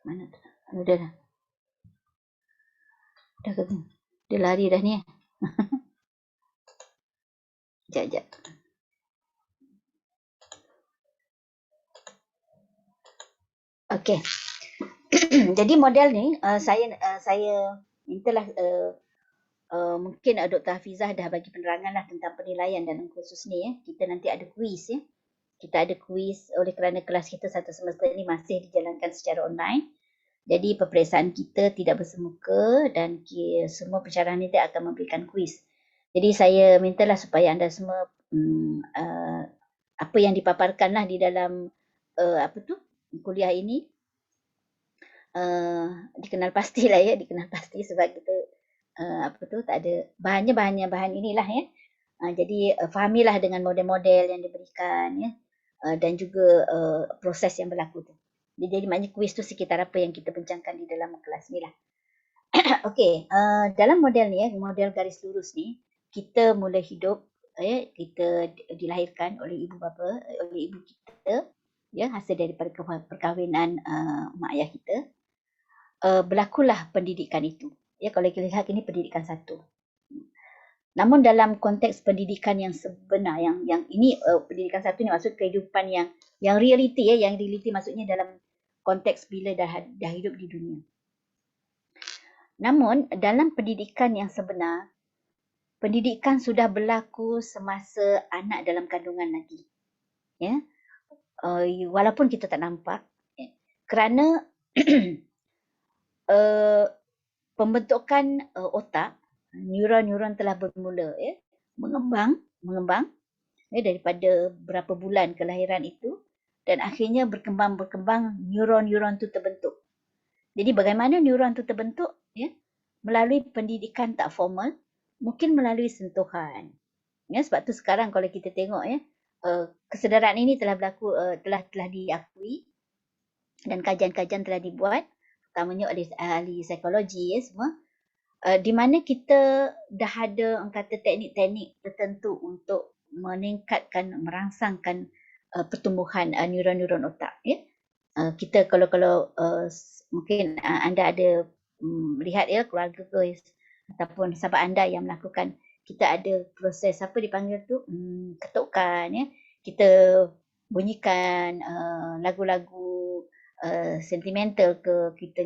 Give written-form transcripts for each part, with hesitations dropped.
Mana tu? Dah dah. Dah ke? Dia lari dah ni. Sekejap, sekejap. Okey. Jadi model ni saya mintalah mungkin Dr. Hafizah dah bagi penerangan lah tentang penilaian dalam kursus ni ya. Kita nanti ada kuis ya. Kita ada kuis oleh kerana kelas kita satu semester ni masih dijalankan secara online. Jadi peperiksaan kita tidak bersemuka dan semua pencarahan ini akan memberikan kuis. Jadi saya mintalah supaya anda semua apa yang dipaparkan lah di dalam kuliah ini dikenal pastilah ya, dikenal pasti sebab kita tak ada bahan inilah ya. Jadi fahamilah dengan model-model yang diberikan ya, dan juga proses yang berlaku tu. Jadi maknanya kuis tu sekitar apa yang kita bincangkan di dalam kelas ni lah. Okey, dalam model ni ya, model garis lurus ni, kita mula hidup ya, kita dilahirkan oleh ibu bapa, oleh ibu kita ya, hasil daripada perkahwinan mak ayah kita. Berlakulah pendidikan itu. Ya, kalau kita lihat ini pendidikan satu. Namun dalam konteks pendidikan yang sebenar, yang ini pendidikan satu ni maksud kehidupan yang realiti ya, yang realiti maksudnya dalam konteks bila dah hidup di dunia. Namun dalam pendidikan yang sebenar, pendidikan sudah berlaku semasa anak dalam kandungan lagi. Ya. Walaupun kita tak nampak ya, kerana pembentukan otak, neuron-neuron telah bermula ya, mengembang ya, daripada berapa bulan kelahiran itu dan akhirnya berkembang neuron-neuron itu terbentuk. Jadi bagaimana neuron itu terbentuk ya, melalui pendidikan tak formal, mungkin melalui sentuhan. Ya, sebab tu sekarang kalau kita tengok ya, kesedaran ini telah berlaku, telah diakui dan kajian-kajian telah dibuat, terutamanya oleh ahli psikologi ya semua, di mana kita dah ada kata teknik-teknik tertentu untuk meningkatkan, merangsangkan pertumbuhan neuron-neuron otak ya. Kita kalau mungkin anda ada melihat ya keluarga ke ataupun sahabat anda yang melakukan, kita ada proses apa dipanggil tu, ketukan ya, kita bunyikan lagu-lagu sentimental ke, kita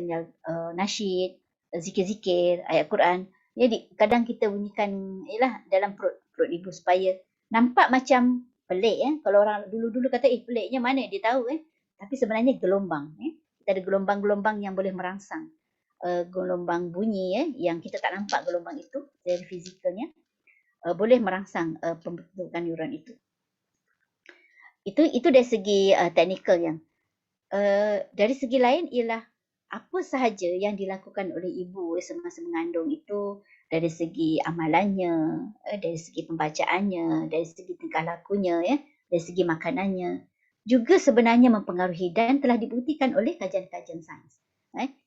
nasyid, zikir-zikir, ayat Quran. Jadi kadang kita bunyikan dalam perut ibu supaya nampak macam pelik ya. Kalau orang dulu-dulu kata peliknya mana dia tahu tapi sebenarnya gelombang kita ada gelombang-gelombang yang boleh merangsang gelombang bunyi yang kita tak nampak gelombang itu dari fizikalnya, boleh merangsang pembentukan neuron itu. Itu dari segi teknikal yang dari segi lain ialah apa sahaja yang dilakukan oleh ibu semasa mengandung itu, dari segi amalannya, dari segi pembacaannya, dari segi tingkah lakunya ya, dari segi makanannya juga sebenarnya mempengaruhi dan telah dibuktikan oleh kajian-kajian sains.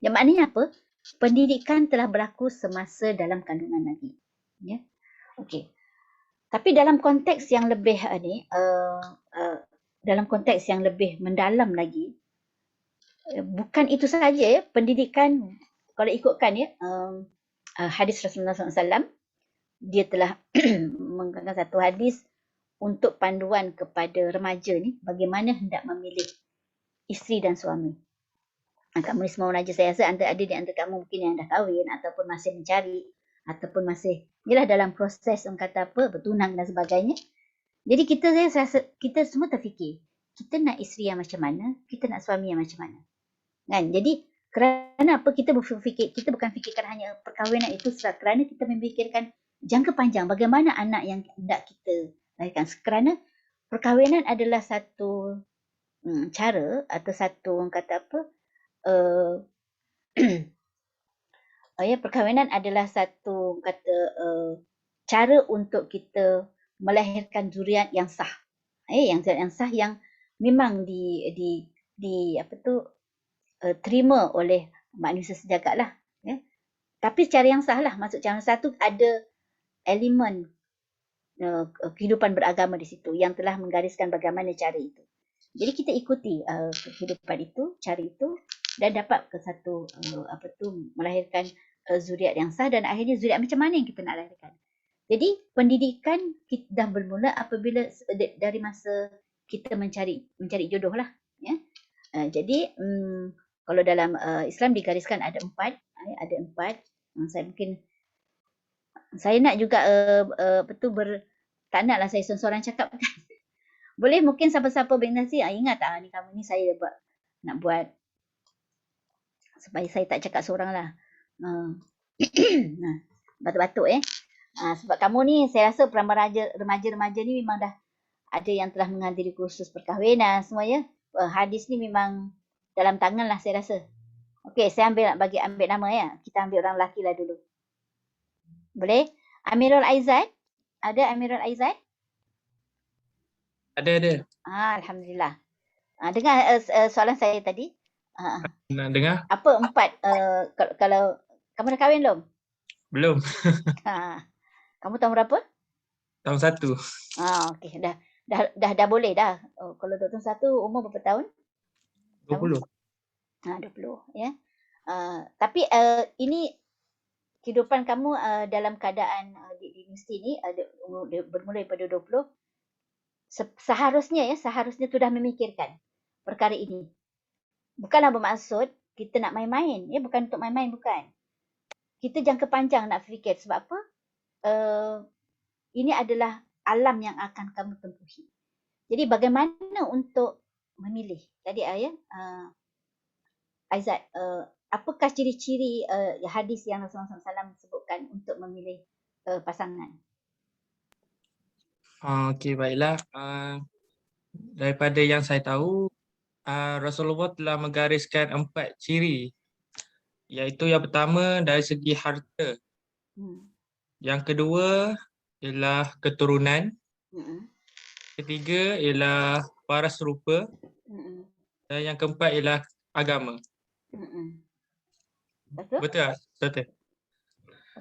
Yang maknanya apa? Pendidikan telah berlaku semasa dalam kandungan lagi. Ya. Okey. Tapi dalam konteks yang lebih dalam konteks yang lebih mendalam lagi, bukan itu saja ya, pendidikan kalau ikutkan ya hadis Rasulullah SAW, dia telah menggunakan satu hadis untuk panduan kepada remaja ni bagaimana hendak memilih isteri dan suami. Kamu ni semua remaja, saya rasa ada di antara kamu mungkin yang dah kahwin ataupun masih mencari ataupun masih dalam proses kata apa, bertunang dan sebagainya. Jadi saya rasa kita semua terfikir, kita nak isteri yang macam mana, kita nak suami yang macam mana. Kan? Jadi kerana apa kita berfikir, kita bukan fikirkan hanya perkahwinan itu kerana kita memikirkan jangka panjang bagaimana anak yang hendak kita lahirkan. Kerana perkahwinan adalah satu cara atau satu kata apa, perkahwinan adalah satu kata cara untuk kita melahirkan zuriat yang sah. Yang sah yang memang terima oleh manusia sejagat lah. Ya. Tapi cara yang sah lah. Maksud cara satu ada elemen kehidupan beragama di situ yang telah menggariskan bagaimana cara itu. Jadi kita ikuti kehidupan itu, cara itu dan dapat ke satu melahirkan zuriat yang sah, dan akhirnya zuriat macam mana yang kita nak lahirkan. Jadi pendidikan kita dah bermula apabila dari masa kita mencari jodoh lah, ya. Jadi kalau dalam Islam digariskan ada 4, saya nak juga tak naklah saya seorang cakap kan. Boleh mungkin siapa-siapa bernasi ingat tak ni kamu ni saya nak buat supaya saya tak cakap seorang lah. Nah, batuk-batuk sebab kamu ni saya rasa remaja-remaja ni memang dah ada yang telah menghadiri kursus perkahwinan semua ya. Hadis ni memang dalam tangan lah saya rasa. Okey, saya ambil nama ya. Kita ambil orang lelaki lah dulu. Boleh? Amirul Aizat? Ada Amirul Aizat? Ada. Alhamdulillah. Dengar soalan saya tadi. Nak dengar? Apa 4? Kalau kamu dah kahwin belum? Belum. Kamu tahun berapa? Tahun 1. Okey, dah boleh dah. Kalau tahun 1 umur berapa tahun? 20. 20 ya. Tapi ini kehidupan kamu dalam keadaan di universiti ni bermula daripada 20. Seharusnya tu dah memikirkan perkara ini. Bukanlah bermaksud kita nak main-main, ya, bukan untuk main-main, bukan. Kita jangka panjang nak fikir sebab apa? Ini adalah alam yang akan kamu tempuhi. Jadi bagaimana untuk memilih? Tadi Aizat, apakah ciri-ciri hadis yang Rasulullah SAW sebutkan untuk memilih pasangan? Okey, baiklah. Daripada yang saya tahu, Rasulullah telah menggariskan 4 ciri. Iaitu yang pertama dari segi harta. Yang kedua ialah keturunan. Ketiga ialah paras rupa. Dan yang keempat ialah agama. Betul tak? Betul.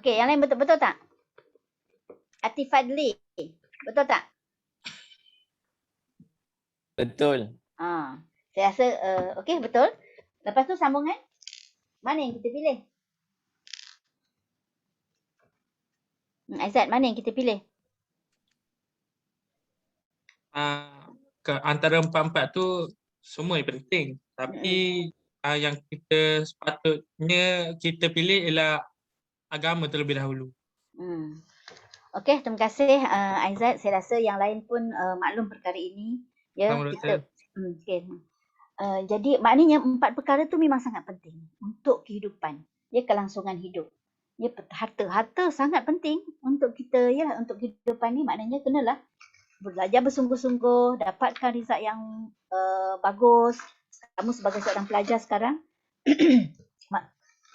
Okey, yang lain betul tak? Atif Fadli, betul tak? Betul. Saya rasa okey, betul. Lepas tu sambungan, mana yang kita pilih? Aizat, mana yang kita pilih? Antara 4-4 tu semua yang penting. Tapi yang kita sepatutnya kita pilih ialah agama terlebih dahulu. Okey, terima kasih Aizat. Saya rasa yang lain pun maklum perkara ini. Ya, kita jadi maknanya 4 perkara tu memang sangat penting untuk kehidupan, ya, kelangsungan hidup. Ya, harta sangat penting untuk kita, ya, untuk kehidupan ni. Maknanya kenalah belajar bersungguh-sungguh, dapatkan result yang bagus. Kamu sebagai seorang pelajar sekarang,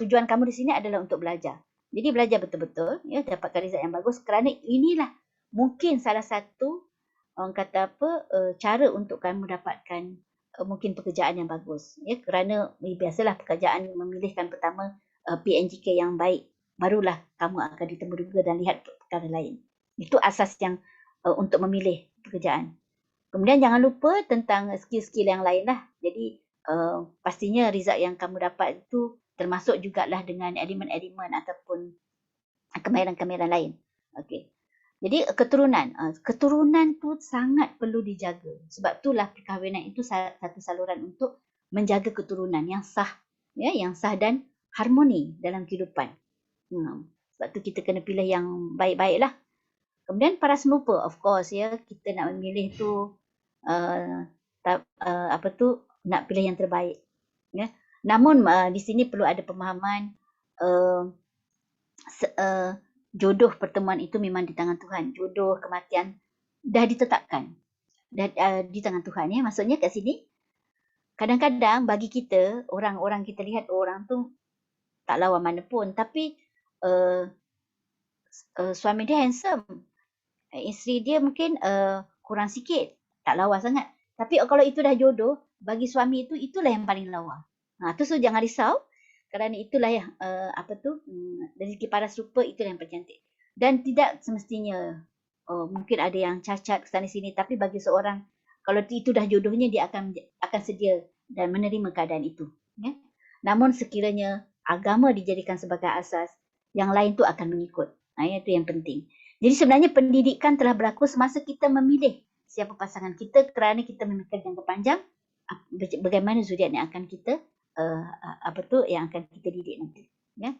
tujuan kamu di sini adalah untuk belajar. Jadi belajar betul-betul, ya, dapatkan result yang bagus, kerana inilah mungkin salah satu orang kata cara untuk kamu dapatkan mungkin pekerjaan yang bagus, ya, kerana biasalah pekerjaan memilihkan pertama PNJK yang baik, barulah kamu akan ditemu dan lihat perkara lain. Itu asas yang untuk memilih pekerjaan. Kemudian jangan lupa tentang skill-skill yang lain lah. Jadi pastinya result yang kamu dapat itu termasuk jugalah dengan elemen-elemen ataupun kemahiran-kemahiran lain. Okey. Jadi keturunan tu sangat perlu dijaga. Sebab itulah perkahwinan itu satu saluran untuk menjaga keturunan yang sah, ya, yang sah dan harmoni dalam kehidupan. Sebab tu kita kena pilih yang baik-baik lah. Kemudian para serupa, of course, ya, kita nak memilih tu nak pilih yang terbaik, ya. Namun di sini perlu ada pemahaman jodoh pertemuan itu memang di tangan Tuhan. Jodoh kematian dah ditetapkan di tangan Tuhan, ya. Maksudnya kat sini kadang-kadang bagi kita, orang-orang kita lihat orang tu tak lawa mana pun, tapi suami dia handsome, isteri dia mungkin kurang sikit, tak lawa sangat. Tapi kalau itu dah jodoh, bagi suami itu, itulah yang paling lawa. Tu so jangan risau, kerana itulah dari segi paras rupa itulah yang paling cantik. Dan tidak semestinya mungkin ada yang cacat kesana sini, tapi bagi seorang, kalau itu dah jodohnya, dia akan sedia dan menerima keadaan itu, ya. Namun sekiranya agama dijadikan sebagai asas, yang lain tu akan mengikut. Itu yang penting. Jadi sebenarnya pendidikan telah berlaku semasa kita memilih siapa pasangan kita kerana kita memikirkan jangka panjang bagaimana zuriat yang akan kita yang akan kita didik nanti. Ya.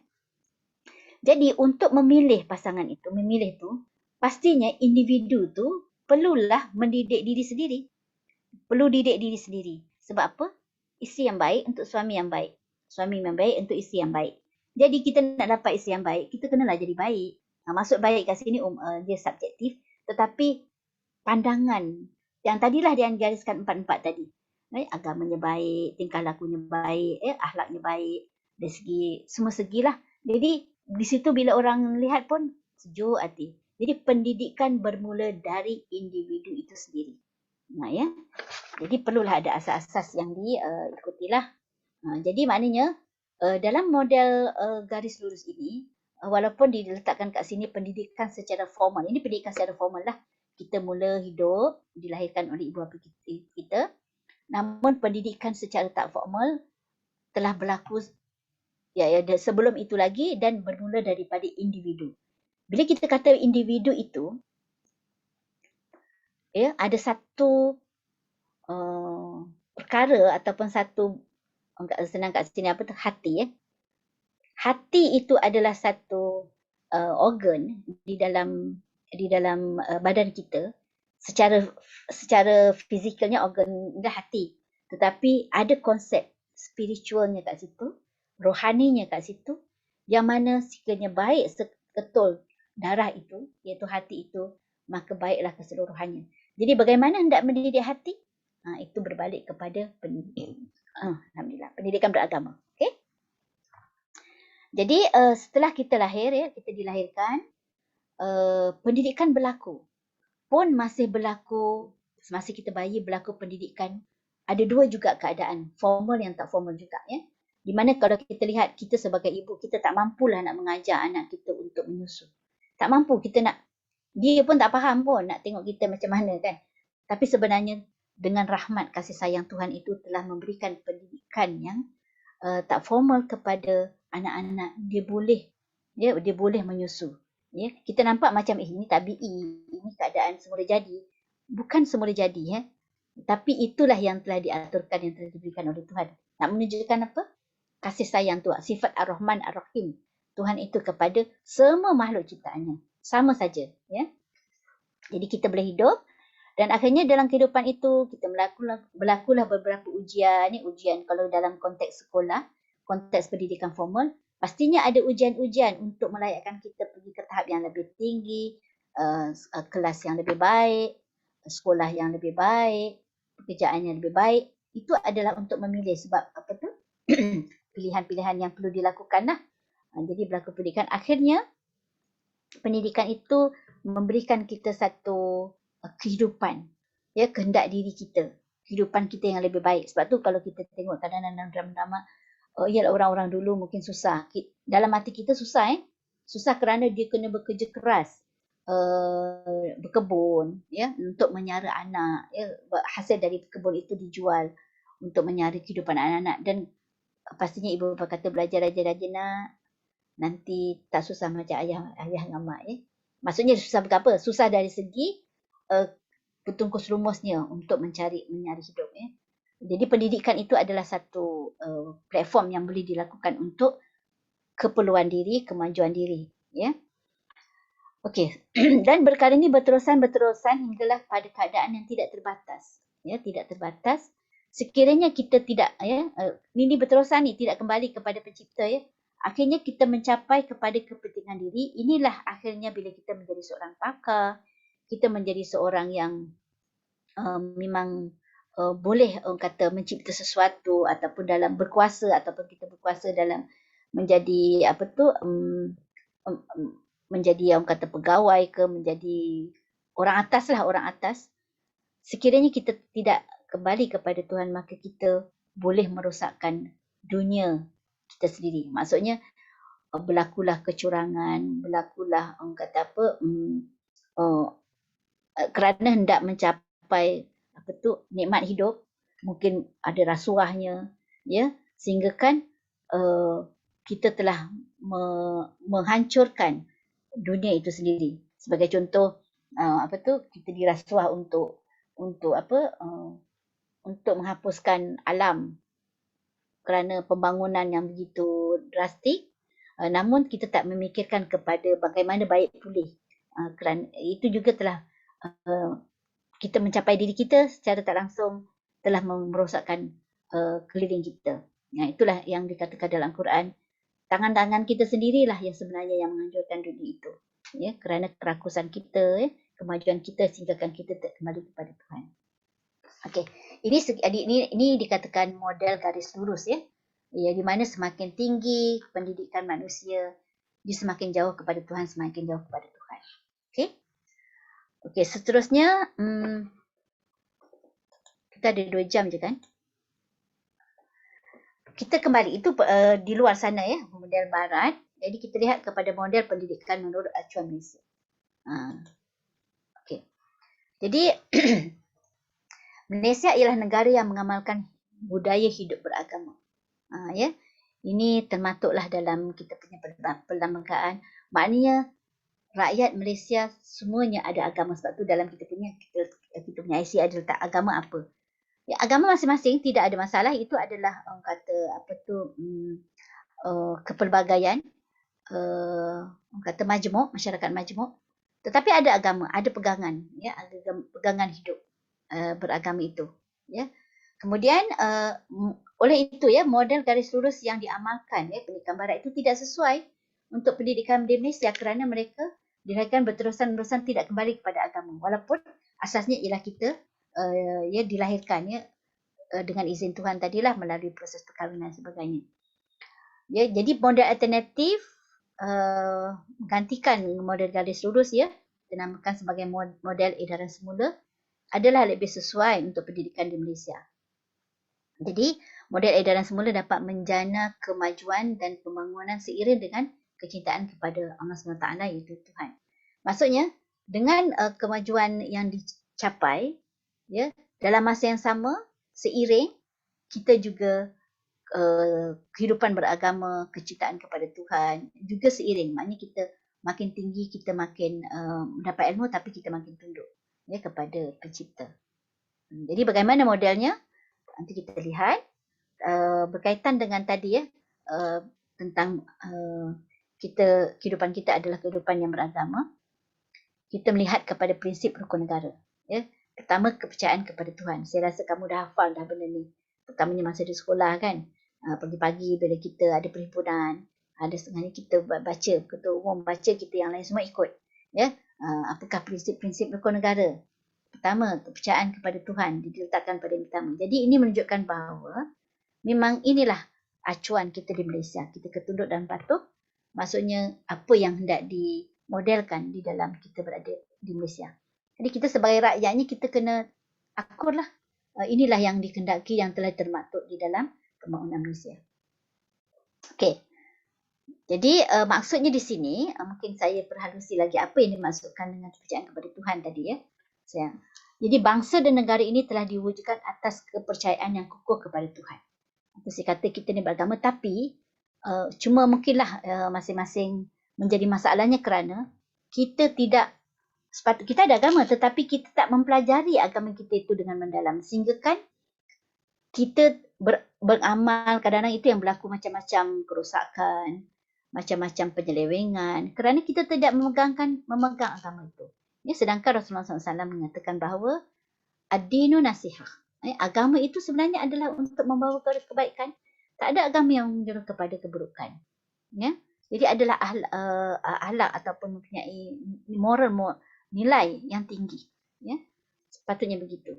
Jadi untuk memilih pasangan itu, memilih tu pastinya individu tu perlulah mendidik diri sendiri. Perlu didik diri sendiri. Sebab apa? Isteri yang baik untuk suami yang baik. Suami yang baik untuk isteri yang baik. Jadi kita nak dapat isteri yang baik, kita kenalah jadi baik. Maksud baik kat sini dia subjektif. Tetapi pandangan yang tadilah dia gariskan empat-empat tadi. Agamanya baik, tingkah lakunya baik, akhlaknya baik. Dari segi, semua segilah. Jadi di situ bila orang lihat pun sejuk hati. Jadi pendidikan bermula dari individu itu sendiri. Ya. Jadi perlulah ada asas-asas yang diikutilah. Jadi maknanya dalam model garis lurus ini, walaupun diletakkan kat sini pendidikan secara formal, ini pendidikan secara formal lah. Kita mula hidup, dilahirkan oleh ibu bapa kita. Namun pendidikan secara tak formal telah berlaku sebelum itu lagi dan bermula daripada individu. Bila kita kata individu itu, ada satu perkara ataupun satu senang kat sini apa tu, hati. Hati itu adalah satu organ di dalam badan kita. Secara fizikalnya organ dah hati. Tetapi ada konsep spiritualnya kat situ, rohaninya kat situ, yang mana sekiranya baik seketul darah itu, iaitu hati itu, maka baiklah keseluruhannya. Jadi bagaimana hendak mendidik hati? Itu berbalik kepada pendidikan. Alhamdulillah, pendidikan beragama. Okay? Jadi setelah kita lahir, kita dilahirkan, pendidikan berlaku. Pun masih berlaku, semasa kita bayi berlaku pendidikan, ada dua juga keadaan, formal yang tak formal juga. Di mana kalau kita lihat, kita sebagai ibu, kita tak mampulah nak mengajar anak kita untuk menyusu. Tak mampu, kita nak, dia pun tak faham pun nak tengok kita macam mana kan. Tapi sebenarnya dengan rahmat kasih sayang Tuhan itu telah memberikan pendidikan yang tak formal kepada anak-anak. Dia boleh menyusu. Kita nampak macam ini tabi'i, ini keadaan semula jadi. Bukan semula jadi. Tapi itulah yang telah diaturkan, yang telah diberikan oleh Tuhan. Nak menunjukkan apa? Kasih sayang Tuhan. Sifat Ar-Rahman Ar-Rahim. Tuhan itu kepada semua makhluk ciptaannya. Sama saja. Jadi kita boleh hidup. Dan akhirnya dalam kehidupan itu, kita berlakulah beberapa ujian. Ujian kalau dalam konteks sekolah, konteks pendidikan formal, pastinya ada ujian-ujian untuk melayakkan kita pergi ke tahap yang lebih tinggi, kelas yang lebih baik, sekolah yang lebih baik, pekerjaan yang lebih baik. Itu adalah untuk memilih sebab apa tu? Pilihan-pilihan yang perlu dilakukan lah. Jadi berlaku pendidikan. Akhirnya pendidikan itu memberikan kita satu kehidupan, kehendak diri kita, kehidupan kita yang lebih baik. Sebab tu kalau kita tengok kadang-kadang drama-drama, orang-orang dulu mungkin susah. Dalam hati kita susah. Susah kerana dia kena bekerja keras, berkebun, untuk menyara anak. Hasil dari kebun itu dijual untuk menyara kehidupan anak-anak. Dan pastinya ibu bapa kata belajar rajin-rajin nak, nanti tak susah macam ayah dengan mak. Maksudnya susah berapa? Susah dari segi petungkus rumusnya untuk mencari hidup. Jadi pendidikan itu adalah satu platform yang boleh dilakukan untuk keperluan diri, kemajuan diri. Okey. Dan perkara ini berterusan hinggalah pada keadaan yang tidak terbatas. Tidak terbatas. Sekiranya kita tidak, ini berterusan ni, tidak kembali kepada pencipta. Akhirnya kita mencapai kepada kepentingan diri. Inilah akhirnya bila kita menjadi seorang pakar, kita menjadi seorang yang memang boleh orang kata mencipta sesuatu ataupun dalam berkuasa, ataupun kita berkuasa dalam menjadi menjadi orang kata pegawai ke, menjadi orang atas. Sekiranya kita tidak kembali kepada Tuhan, maka kita boleh merosakkan dunia kita sendiri. Maksudnya berlakulah kecurangan, berlakulah orang kata kerana hendak mencapai nikmat hidup, mungkin ada rasuahnya, sehingga kan kita telah menghancurkan dunia itu sendiri. Sebagai contoh, kita dirasuah untuk menghapuskan alam kerana pembangunan yang begitu drastik. Namun kita tak memikirkan kepada bagaimana baik pulih. Kerana itu juga telah kita mencapai diri kita secara tak langsung telah merosakkan keliling kita. Itulah yang dikatakan dalam Quran. Tangan-tangan kita sendirilah yang sebenarnya yang menghancurkan dunia itu. Ya, kerana kerakusan kita, kemajuan kita sehinggakan kita tak kembali kepada Tuhan. Okey, ini dikatakan model garis lurus ya. Ya, di mana semakin tinggi pendidikan manusia, dia semakin jauh kepada Tuhan, semakin jauh kepada Tuhan. Okey. Okey, seterusnya kita ada 2 jam je kan? Kita kembali itu di luar sana ya, model barat. Jadi kita lihat kepada model pendidikan menurut acuan Malaysia. Okey. Jadi Malaysia ialah negara yang mengamalkan budaya hidup beragama. Ya. Ini termasuklah dalam kita punya perlembagaan. Maknanya rakyat Malaysia semuanya ada agama, sebab tu dalam kita punya IC ada letak agama apa. Ya, agama masing-masing tidak ada masalah, itu adalah kepelbagaian, majmuk, masyarakat majmuk. Tetapi ada agama, ada pegangan, ya, ada pegangan hidup beragama itu, ya. Kemudian oleh itu ya, model garis lurus yang diamalkan ya pendidikan barat itu tidak sesuai untuk pendidikan di Malaysia kerana mereka dilahirkan berterusan-terusan tidak kembali kepada agama, walaupun asasnya ialah kita ya dilahirkan ya dengan izin Tuhan tadilah melalui proses perkahwinan dan sebagainya. Ya, jadi model alternatif menggantikan model garis lurus ya, dinamakan sebagai model edaran semula, adalah lebih sesuai untuk pendidikan di Malaysia. Jadi, model edaran semula dapat menjana kemajuan dan pembangunan seiring dengan kecintaan kepada Allah SWT iaitu Tuhan. Maksudnya, dengan kemajuan yang dicapai ya, dalam masa yang sama, seiring kita juga kehidupan beragama, kecintaan kepada Tuhan juga seiring. Maknanya kita makin tinggi, kita makin mendapat ilmu, tapi kita makin tunduk ya kepada Pencipta. Jadi bagaimana modelnya? Nanti kita lihat berkaitan dengan tadi ya, tentang kehidupan kita adalah kehidupan yang beragama. Kita melihat kepada prinsip rukun negara. Ya. Pertama, kepercayaan kepada Tuhan. Saya rasa kamu dah hafal dah benda ni. Pertamanya masa di sekolah kan. Pagi-pagi bila kita ada perhimpunan, ada setengahnya kita baca, ketua umum baca, kita yang lain semua ikut. Ya. Apakah prinsip-prinsip rukun negara? Pertama, kepercayaan kepada Tuhan diletakkan pada yang pertama. Jadi ini menunjukkan bahawa memang inilah acuan kita di Malaysia. Kita ketunduk dan patuh. Maksudnya apa yang hendak dimodelkan di dalam kita berada di Malaysia. Jadi kita sebagai rakyatnya kita kena akurlah. Inilah yang dikehendaki yang telah termaktub di dalam pembangunan Malaysia. Okey. Jadi maksudnya di sini mungkin saya perhalusi lagi apa yang dimaksudkan dengan kepercayaan kepada Tuhan tadi ya. Jadi bangsa dan negara ini telah diwujudkan atas kepercayaan yang kukuh kepada Tuhan. Saya kata kita ni beragama, tapi cuma mungkinlah masing-masing menjadi masalahnya kerana kita tidak kita ada agama tetapi kita tak mempelajari agama kita itu dengan mendalam, sehingga kan kita beramal kadang-kadang itu yang berlaku macam-macam kerosakan, macam-macam penyelewengan kerana kita tidak memegang agama itu. Ya, sedangkan Rasulullah SAW mengatakan bahawa ad-dinu nasihah. Agama itu sebenarnya adalah untuk membawa kepada kebaikan. Tak ada agama yang menjuru kepada keburukan. Ya, jadi adalah akhlak ataupun mempunyai moral nilai yang tinggi. Ya, sepatutnya begitu.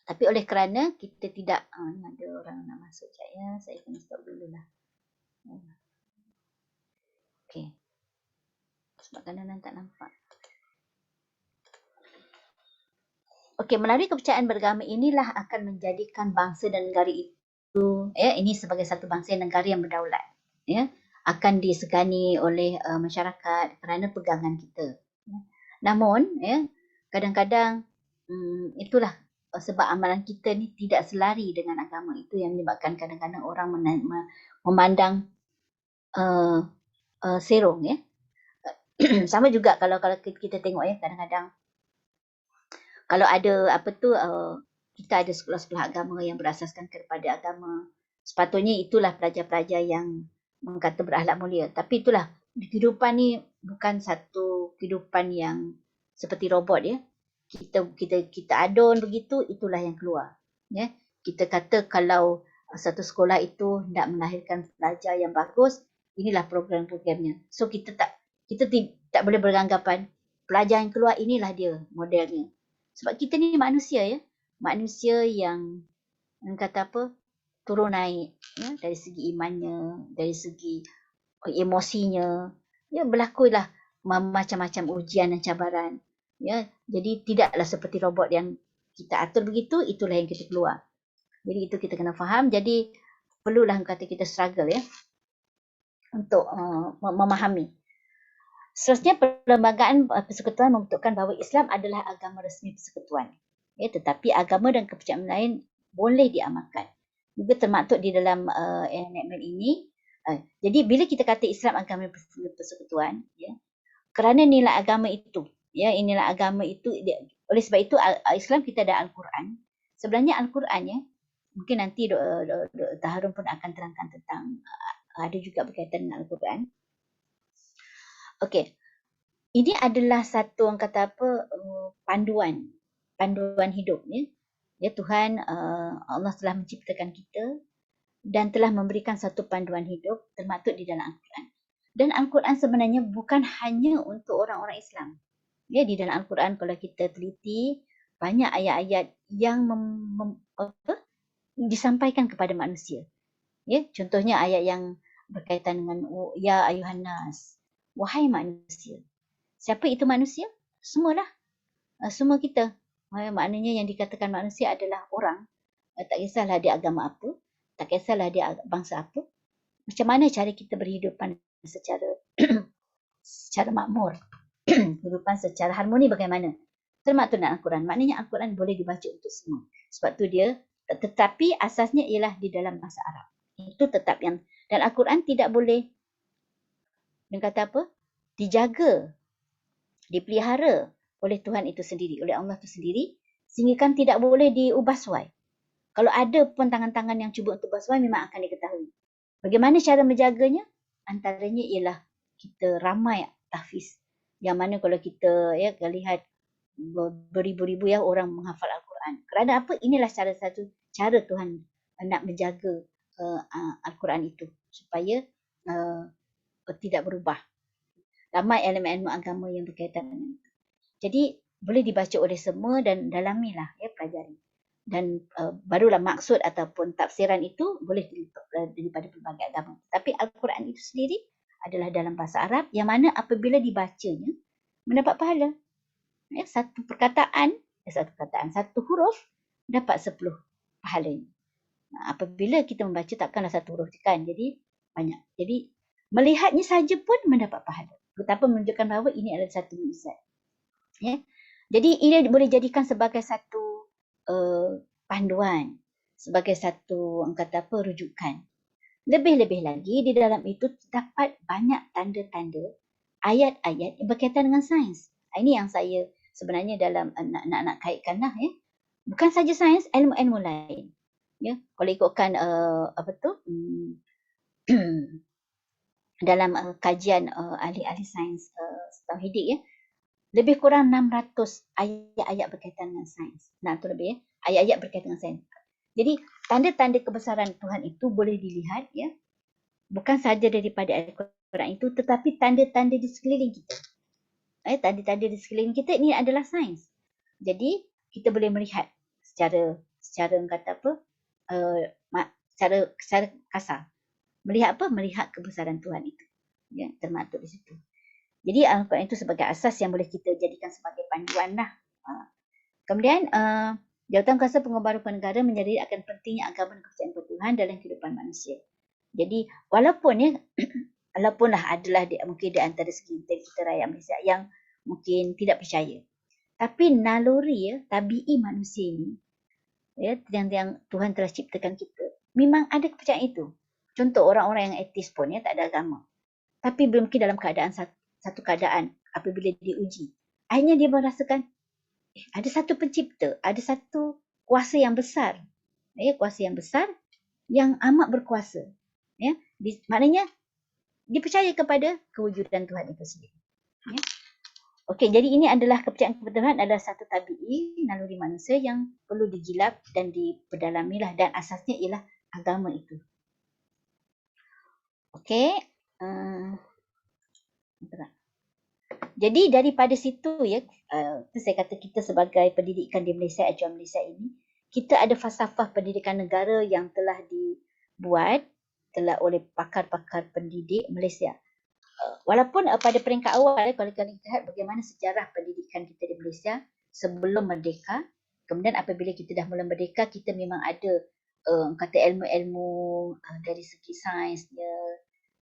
Tapi oleh kerana kita tidak ada orang nak masuk sekejap ya, saya kena stop dululah. Okey. Sebab kadang-kadang tak nampak. Okey, melalui kepercayaan beragama inilah akan menjadikan bangsa dan negara itu, ya, ini sebagai satu bangsa dan negara yang berdaulat, ya, akan disegani oleh masyarakat kerana pegangan kita. Ya. Namun, ya, kadang-kadang itulah sebab amalan kita ni tidak selari dengan agama. Itu yang menyebabkan kadang-kadang orang memandang serong ya. Sama juga kalau kita tengok ya, kadang-kadang kalau ada kita ada sekolah-sekolah agama yang berasaskan kepada agama, sepatutnya itulah pelajar-pelajar yang kata berakhlak mulia. Tapi itulah, kehidupan ni bukan satu kehidupan yang seperti robot ya. Kita adon begitu, itulah yang keluar. Ya. Kita kata kalau satu sekolah itu nak melahirkan pelajar yang bagus, inilah program-programnya. So kita tak boleh beranggapan pelajar yang keluar inilah dia modelnya. Sebab kita ni manusia ya. Manusia yang kata apa, turun naik ya, dari segi imannya, dari segi emosinya. Ya, berlakulah macam-macam ujian dan cabaran. Ya, jadi tidaklah seperti robot yang kita atur begitu, itulah yang kita keluar. Jadi itu kita kena faham. Jadi perlulah kata kita struggle ya untuk memahami. Seterusnya, Perlembagaan Persekutuan membuktikan bahawa Islam adalah agama resmi persekutuan. Ya, tetapi agama dan kepercayaan lain boleh diamalkan. Juga termaktub di dalam enactment ini. Jadi bila kita kata Islam agama persekutuan, ya, kerana nilai agama itu, ya, inilah agama itu, oleh sebab itu Islam kita ada Al-Quran. Sebenarnya Al-Quran ya, mungkin nanti Dr. Harun pun akan terangkan tentang ada juga berkaitan dengan Al-Quran. Okey. Ini adalah satu orang kata apa, panduan hidup ya. Ya, Tuhan Allah telah menciptakan kita dan telah memberikan satu panduan hidup termaktub di dalam Al-Quran. Dan Al-Quran sebenarnya bukan hanya untuk orang-orang Islam. Ya, di dalam Al-Quran kalau kita teliti, banyak ayat-ayat yang disampaikan kepada manusia. Ya, contohnya ayat yang berkaitan dengan ya ayuhan nas, wahai manusia. Siapa itu manusia? Semualah. Semua kita. Maknanya yang dikatakan manusia adalah orang. Tak kisahlah dia agama apa. Tak kisahlah dia bangsa apa. Macam mana cara kita berhidupan secara makmur. Kehidupan secara harmoni bagaimana. Termaktub dalam Al-Quran. Maknanya Al-Quran boleh dibaca untuk semua. Sebab tu dia, tetapi asasnya ialah di dalam bahasa Arab. Itu tetap yang, dan Al-Quran tidak boleh, dia kata apa? Dijaga, dipelihara oleh Tuhan itu sendiri, oleh Allah itu sendiri, sehingga kan tidak boleh diubah suai. Kalau ada pun tangan-tangan yang cuba untuk ubah suai, memang akan diketahui. Bagaimana cara menjaganya? Antaranya ialah kita ramai tahfiz. Yang mana kalau kita ya lihat beribu-ribu ya orang menghafal Al-Quran. Kerana apa? Inilah salah satu cara Tuhan nak menjaga Al-Quran itu supaya tidak berubah. Ramai elemen-elemen agama yang berkaitan dengan itu. Jadi boleh dibaca oleh semua dan dalamilah ya, pelajari. Dan barulah maksud ataupun tafsiran itu boleh daripada pelbagai agama. Tapi Al-Quran itu sendiri adalah dalam bahasa Arab yang mana apabila dibacanya mendapat pahala. Ya, satu perkataan, satu huruf dapat 10 pahalanya. Apabila kita membaca takkanlah satu huruf kan, jadi banyak. Jadi melihatnya saja pun mendapat pahala. Betapa menunjukkan bahawa ini adalah satu mukjizat. Ya. Jadi ini boleh jadikan sebagai satu panduan, sebagai satu rujukan. Lebih-lebih lagi di dalam itu terdapat banyak tanda-tanda ayat-ayat yang berkaitan dengan sains. Ini yang saya sebenarnya dalam nak kaitkanlah ya. Bukan saja sains, ilmu-ilmu lain. Ya, kalau ikutkan dalam kajian ahli-ahli sains tauhidik ya, lebih kurang 600 ayat-ayat berkaitan dengan sains. Nah, itu lebih ya, ayat-ayat berkaitan dengan sains. Jadi, tanda-tanda kebesaran Tuhan itu boleh dilihat ya, bukan saja daripada Al-Quran itu, tetapi tanda-tanda di sekeliling kita. Tanda-tanda di sekeliling kita ini adalah sains. Jadi, kita boleh melihat secara kasar. Melihat apa? Melihat kebesaran Tuhan itu. Ya, termaktub di situ. Jadi Al-Quran itu sebagai asas yang boleh kita jadikan sebagai panduan lah. Kemudian Jawatan Kuasa Penguasa Negara menyadari akan pentingnya agama dan kepercayaan Tuhan dalam kehidupan manusia. Jadi walaupun lah adalah mungkin di antara segelintir kita rakyat Malaysia yang mungkin tidak percaya. Tapi naluri tabi'i manusia ini ya, yang Tuhan telah ciptakan kita, memang ada kepercayaan itu. Contoh orang-orang yang ateis pun ya, tak ada agama. Tapi mungkin dalam keadaan satu keadaan apabila diuji, akhirnya dia merasakan ada satu pencipta, ada satu kuasa yang besar. Ya, kuasa yang besar yang amat berkuasa. Ya, maknanya dia percaya kepada kewujudan Tuhan itu sendiri. Ya. Okey, jadi ini adalah kepercayaan kepada Tuhan adalah satu tabi'i naluri manusia yang perlu digilap dan diperdalamilah, dan asasnya ialah agama itu. Okey. Jadi daripada situ ya, saya kata kita sebagai pendidikan di Malaysia, ajuan Malaysia ini, kita ada falsafah pendidikan negara yang telah dibuat oleh pakar-pakar pendidik Malaysia. Walaupun pada peringkat awal, kalau kita lihat bagaimana sejarah pendidikan kita di Malaysia sebelum merdeka, kemudian apabila kita dah mula merdeka, kita memang ada kata ilmu-ilmu dari segi sainsnya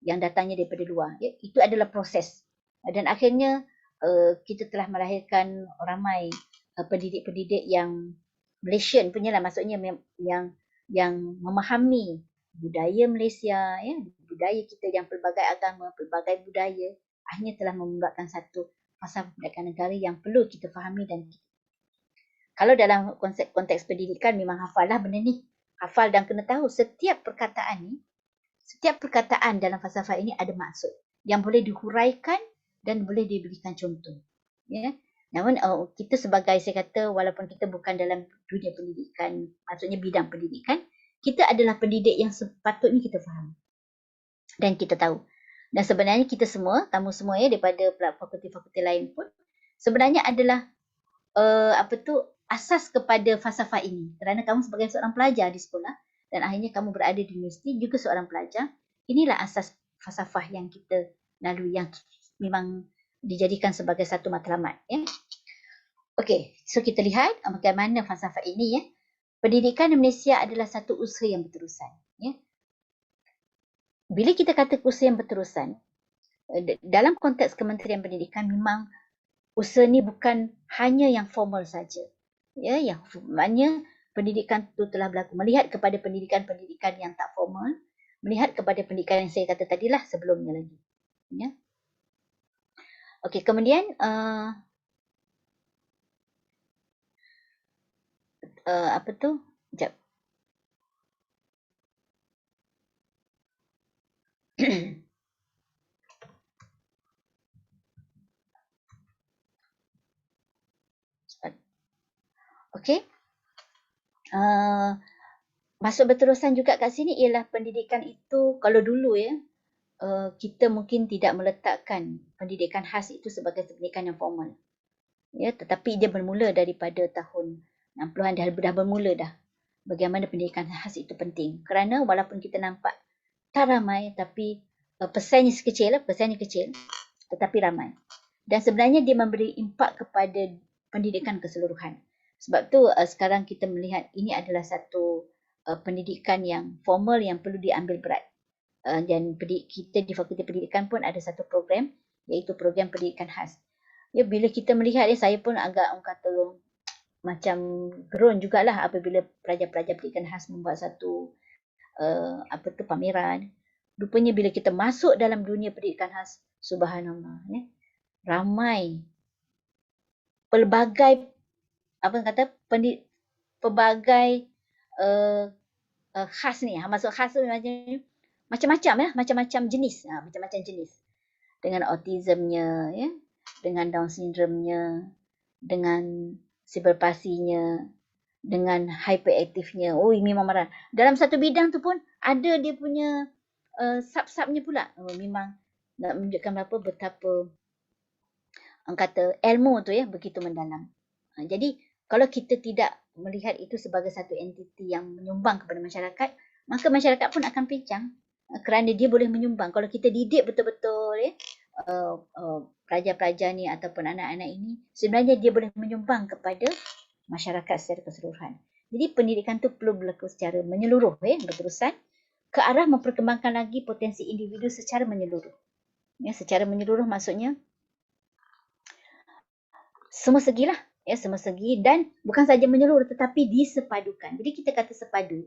yang datangnya daripada luar. Ya, itu adalah proses. Dan akhirnya kita telah melahirkan ramai pendidik-pendidik yang Malaysian punya lah, maksudnya yang memahami budaya Malaysia, ya, budaya kita yang pelbagai agama, pelbagai budaya, akhirnya telah membuatkan satu falsafah pendidikan negara yang perlu kita fahami. Dan kalau dalam konteks pendidikan memang hafallah benda ni, hafal dan kena tahu setiap perkataan ni, setiap perkataan dalam falsafah ini ada maksud yang boleh dihuraikan dan boleh diberikan contoh. Ya. Namun kita sebagai, saya kata, walaupun kita bukan dalam dunia pendidikan, maksudnya bidang pendidikan, kita adalah pendidik yang sepatutnya kita faham dan kita tahu. Dan sebenarnya kita semua, kamu semua ya, daripada fakulti-fakulti lain pun, sebenarnya adalah asas kepada falsafah ini. Kerana kamu sebagai seorang pelajar di sekolah dan akhirnya kamu berada di universiti juga seorang pelajar, inilah asas falsafah yang kita lalui, yang memang dijadikan sebagai satu matlamat. Ya. Okey, so kita lihat bagaimana falsafah ini. Ya. Pendidikan di Malaysia adalah satu usaha yang berterusan. Ya. Bila kita kata usaha yang berterusan, dalam konteks Kementerian Pendidikan memang usaha ni bukan hanya yang formal saja. Ya, yang maknanya pendidikan itu telah berlaku. Melihat kepada pendidikan-pendidikan yang tak formal, melihat kepada pendidikan yang saya kata tadilah sebelumnya lagi. Ya. Okey, kemudian apa tu? Sekejap. Okey. Masuk berterusan juga kat sini ialah pendidikan itu, kalau dulu ya, kita mungkin tidak meletakkan pendidikan khas itu sebagai pendidikan yang formal. Ya, tetapi dia bermula daripada tahun 60-an, dah bermula dah bagaimana pendidikan khas itu penting. Kerana walaupun kita nampak tak ramai, tapi persennya kecil, tetapi ramai. Dan sebenarnya dia memberi impak kepada pendidikan keseluruhan. Sebab tu sekarang kita melihat ini adalah satu pendidikan yang formal yang perlu diambil berat. Dan kita di Fakulti Pendidikan pun ada satu program, iaitu program pendidikan khas. Ya, bila kita melihat, saya pun agak kata macam gerun jugalah apabila pelajar-pelajar pendidikan khas membuat satu pameran. Rupanya bila kita masuk dalam dunia pendidikan khas, subhanallah, ya, ramai pelbagai pelbagai khas ni. Maksud khas tu macam-macam ya, macam-macam jenis, macam-macam jenis. Dengan autismnya, ya, dengan Down syndrome-nya, dengan cerebral palsy-nya, dengan hyperaktifnya. Oh, memang marah. Dalam satu bidang tu pun ada dia punya sub-subnya pula. Memang nak menunjukkan betapa kata ilmu tu ya begitu mendalam. Jadi kalau kita tidak melihat itu sebagai satu entiti yang menyumbang kepada masyarakat, maka masyarakat pun akan pincang kerana dia boleh menyumbang. Kalau kita didik betul-betul ya, pelajar-pelajar ni ataupun anak-anak ini, sebenarnya dia boleh menyumbang kepada masyarakat secara keseluruhan. Jadi pendidikan tu perlu berlaku secara menyeluruh ya, berterusan ke arah memperkembangkan lagi potensi individu secara menyeluruh. Ya, secara menyeluruh maksudnya semua segilah. ya, semua segi, dan bukan saja menyeluruh tetapi disepadukan. Jadi kita kata sepadu,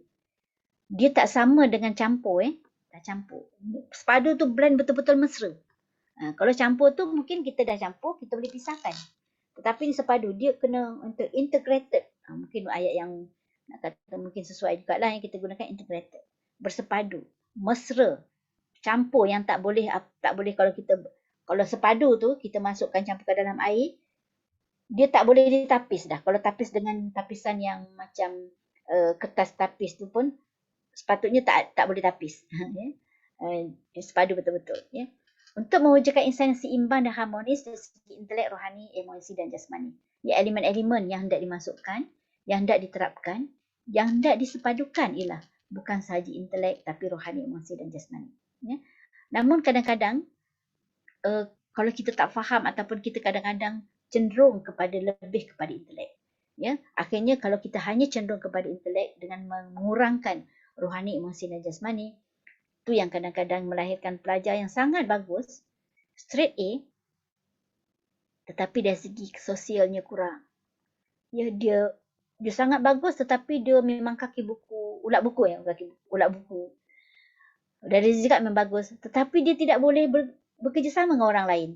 dia tak sama dengan campur, tak campur. Sepadu tu blend betul-betul mesra. Kalau campur tu mungkin kita dah campur, kita boleh pisahkan. Tetapi di sepadu dia kena untuk integrated. Mungkin ayat yang nak kata mungkin sesuai juga lah yang kita gunakan, integrated. Bersepadu, mesra, campur yang tak boleh kalau sepadu tu kita masukkan campur ke dalam air, dia tak boleh ditapis dah. Kalau tapis dengan tapisan yang macam kertas tapis tu pun sepatutnya tak boleh tapis. Sepadu betul-betul, ya. Untuk mewujudkan insan yang seimbang dan harmonis dari segi intelek, rohani, emosi dan jasmani. Ya, elemen-elemen yang hendak dimasukkan, yang hendak diterapkan, yang hendak disepadukan ialah bukan sahaja intelek tapi rohani, emosi dan jasmani. Ya. Namun kadang-kadang kalau kita tak faham ataupun kita kadang-kadang cenderung lebih kepada intelek. Ya, akhirnya kalau kita hanya cenderung kepada intelek dengan mengurangkan rohani, emosi dan jasmani, tu yang kadang-kadang melahirkan pelajar yang sangat bagus, straight A, tetapi dari segi sosialnya kurang. Ya, dia sangat bagus tetapi dia memang kaki buku, ulat buku. Ulat buku. Dari segi memang bagus, tetapi dia tidak boleh bekerjasama dengan orang lain.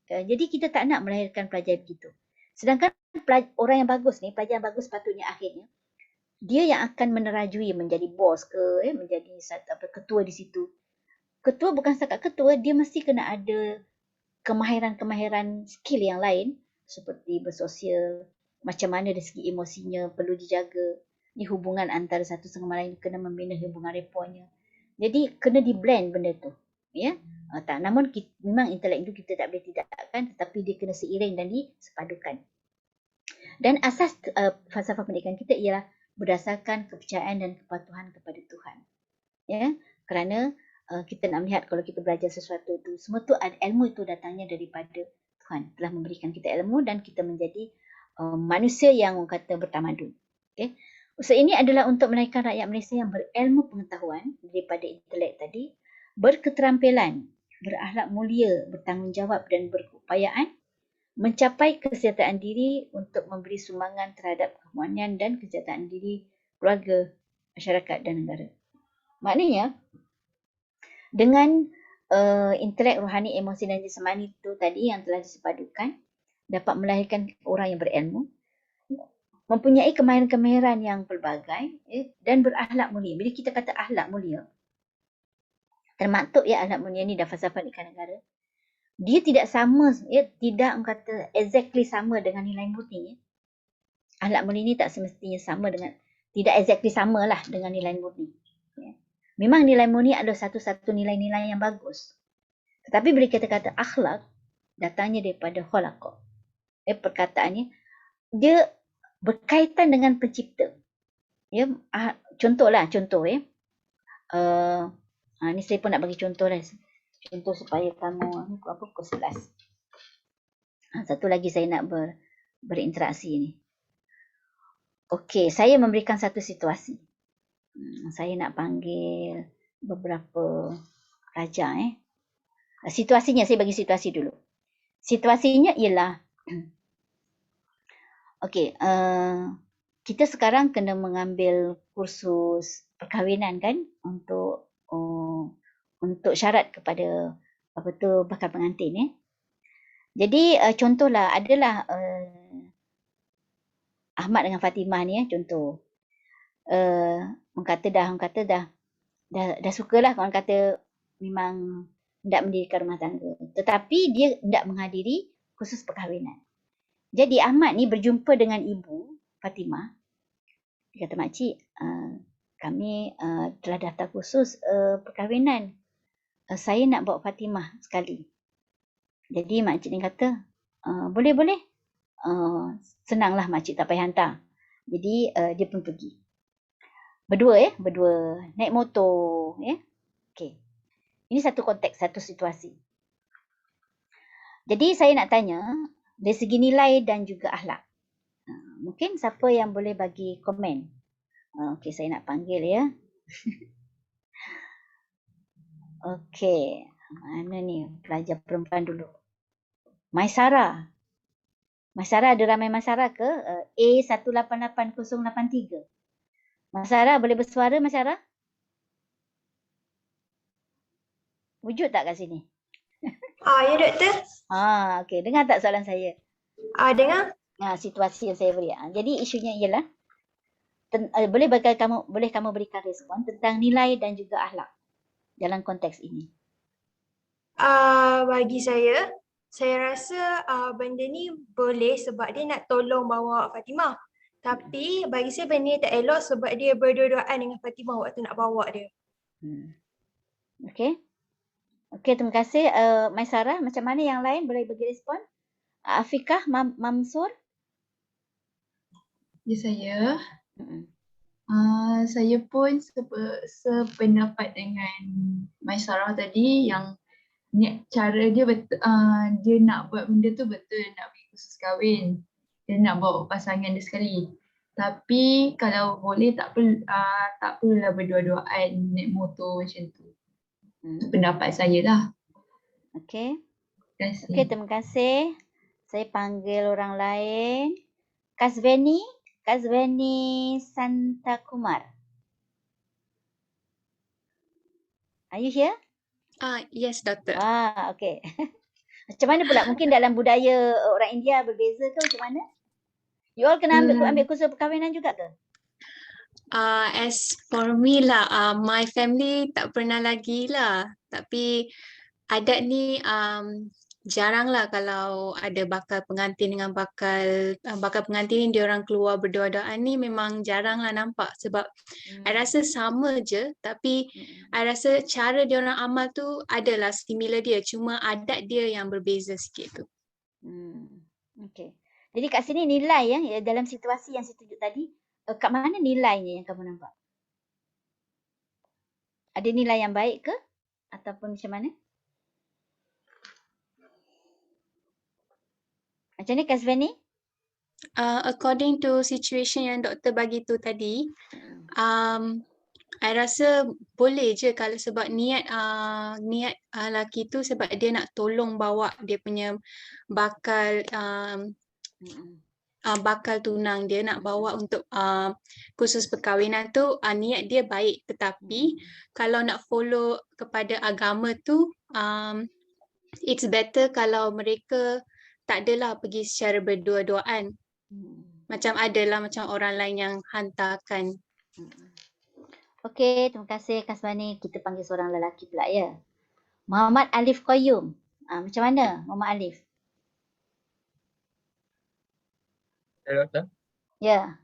Jadi kita tak nak melahirkan pelajar begitu. Sedangkan orang yang bagus ni, pelajar yang bagus patutnya akhirnya, dia yang akan menerajui menjadi bos ke, menjadi ketua di situ. Ketua bukan setakat ketua, dia mesti kena ada kemahiran-kemahiran skill yang lain seperti bersosial, macam mana dari segi emosinya perlu dijaga, ni hubungan antara satu sama lain, kena membina hubungan repornya. Jadi kena di blend benda tu, ya. Namun memang intelek itu kita tak boleh tidakkan, tetapi dia kena seiring dan disepadukan. Dan asas falsafah pendidikan kita ialah berdasarkan kepercayaan dan kepatuhan kepada Tuhan. Ya, kerana kita nak melihat kalau kita belajar sesuatu tu, semua tu ilmu itu datangnya daripada Tuhan. Telah memberikan kita ilmu dan kita menjadi manusia yang orang kata bertamadun. Okay. Usaha ini adalah untuk melahirkan rakyat Malaysia yang berilmu pengetahuan daripada intelek tadi, berketerampilan, berakhlak mulia, bertanggungjawab dan berkeupayaan, mencapai kesejahteraan diri untuk memberi sumbangan terhadap keharmonian dan kesejahteraan diri, keluarga, masyarakat dan negara. Maknanya, dengan intelek, rohani, emosi dan jasmani itu tadi yang telah disepadukan, dapat melahirkan orang yang berilmu, mempunyai kemahiran-kemahiran yang pelbagai dan berakhlak mulia. Bila kita kata akhlak mulia, termaktub akhlak mulia ni dah falsafah pendidikan negara. Dia tidak sama, tidak kata exactly sama dengan nilai murni. Akhlak mulia ni tak semestinya sama dengan, tidak exactly sama lah dengan nilai murni. Memang nilai murni adalah satu-satu nilai-nilai yang bagus. Tetapi bila kita kata akhlak, datangnya daripada khalaqa. Perkataannya, dia berkaitan dengan pencipta. Ya, contoh. Ni saya pun nak bagi contoh lah. Contoh supaya kamu pukul 11. Satu lagi saya nak berinteraksi ni. Okey, saya memberikan satu situasi. Saya nak panggil beberapa raja. Situasinya, saya bagi situasi dulu. Situasinya ialah okey, kita sekarang kena mengambil kursus perkahwinan kan untuk syarat kepada bakal pengantin. Jadi contohlah adalah Ahmad dengan Fatimah ni contoh. Orang kata dah sukalah, orang kata memang hendak mendirikan rumah tangga. Tetapi dia hendak menghadiri kursus perkahwinan. Jadi Ahmad ni berjumpa dengan ibu Fatimah. Dia kata, makcik, kami telah daftar kursus perkahwinan. Saya nak bawa Fatimah sekali. Jadi makcik ni kata, boleh. Senanglah makcik, tak payah hantar. Jadi dia pun pergi. Berdua naik motor. Okey. Ini satu konteks, satu situasi. Jadi saya nak tanya, dari segi nilai dan juga akhlak. Mungkin siapa yang boleh bagi komen. Okey, saya nak panggil ya. Okey, mana ni pelajar perempuan dulu. Maisara. Mas Sarah, ada ramai Mas Sarah ke? A188083. Mas Sarah boleh bersuara Mas Sarah? Wujud tak kat sini? Ya doktor. Okey. Dengar tak soalan saya? Dengar. Situasi yang saya beri. Jadi isunya ialah boleh kamu berikan respon tentang nilai dan juga akhlak dalam konteks ini. Bagi saya rasa benda ni boleh sebab dia nak tolong bawa Fatimah. Tapi bagi saya benda ni tak elok sebab dia berdua-duaan dengan Fatimah waktu nak bawa dia. Okey. Okey, terima kasih. Maisarah, macam mana yang lain boleh bagi respon? Afikah, Mamsur? Ya, saya pun sependapat dengan Maisarah tadi yang cara dia betul, dia nak buat benda tu betul, nak pergi kursus kahwin, dia nak bawa pasangan dia sekali. Tapi kalau boleh tak perlulah berdua-duaan naik motor macam tu. Itu pendapat saya lah. Okey. Terima kasih. Okey, terima kasih. Saya panggil orang lain. Kasveni Santakumar. Are you here? Yes, Doktor. Okey. Macam mana pula? Mungkin dalam budaya orang India berbeza ke macam mana? You all kena ambil kursus perkahwinan juga ke? As for me lah, my family tak pernah lagi lah. Tapi adat ni jarang lah kalau ada bakal pengantin dengan bakal pengantin ni diorang keluar berdua-duaan ni memang jarang lah nampak sebab I rasa sama je tapi I rasa cara diorang amal tu adalah similar dia cuma adat dia yang berbeza sikit tu. Okay. Jadi kat sini nilai ya dalam situasi yang saya tunjuk tadi, kat mana nilainya yang kamu nampak? Ada nilai yang baik ke? Ataupun macam mana? Macam ni Kasveni? According to situation yang doktor bagi tu tadi, I rasa boleh je kalau sebab niat lelaki tu sebab dia nak tolong bawa dia punya bakal tunang dia nak bawa untuk kursus perkahwinan tu niat dia baik tetapi kalau nak follow kepada agama tu it's better kalau mereka tak adalah pergi secara berdua-duaan. Macam adalah macam orang lain yang hantarkan. Okey, terima kasih Kasvani. Kita panggil seorang lelaki pula ya. Muhammad Alif Qayyum. Macam mana Muhammad Alif? Ya, Doktor. Ya.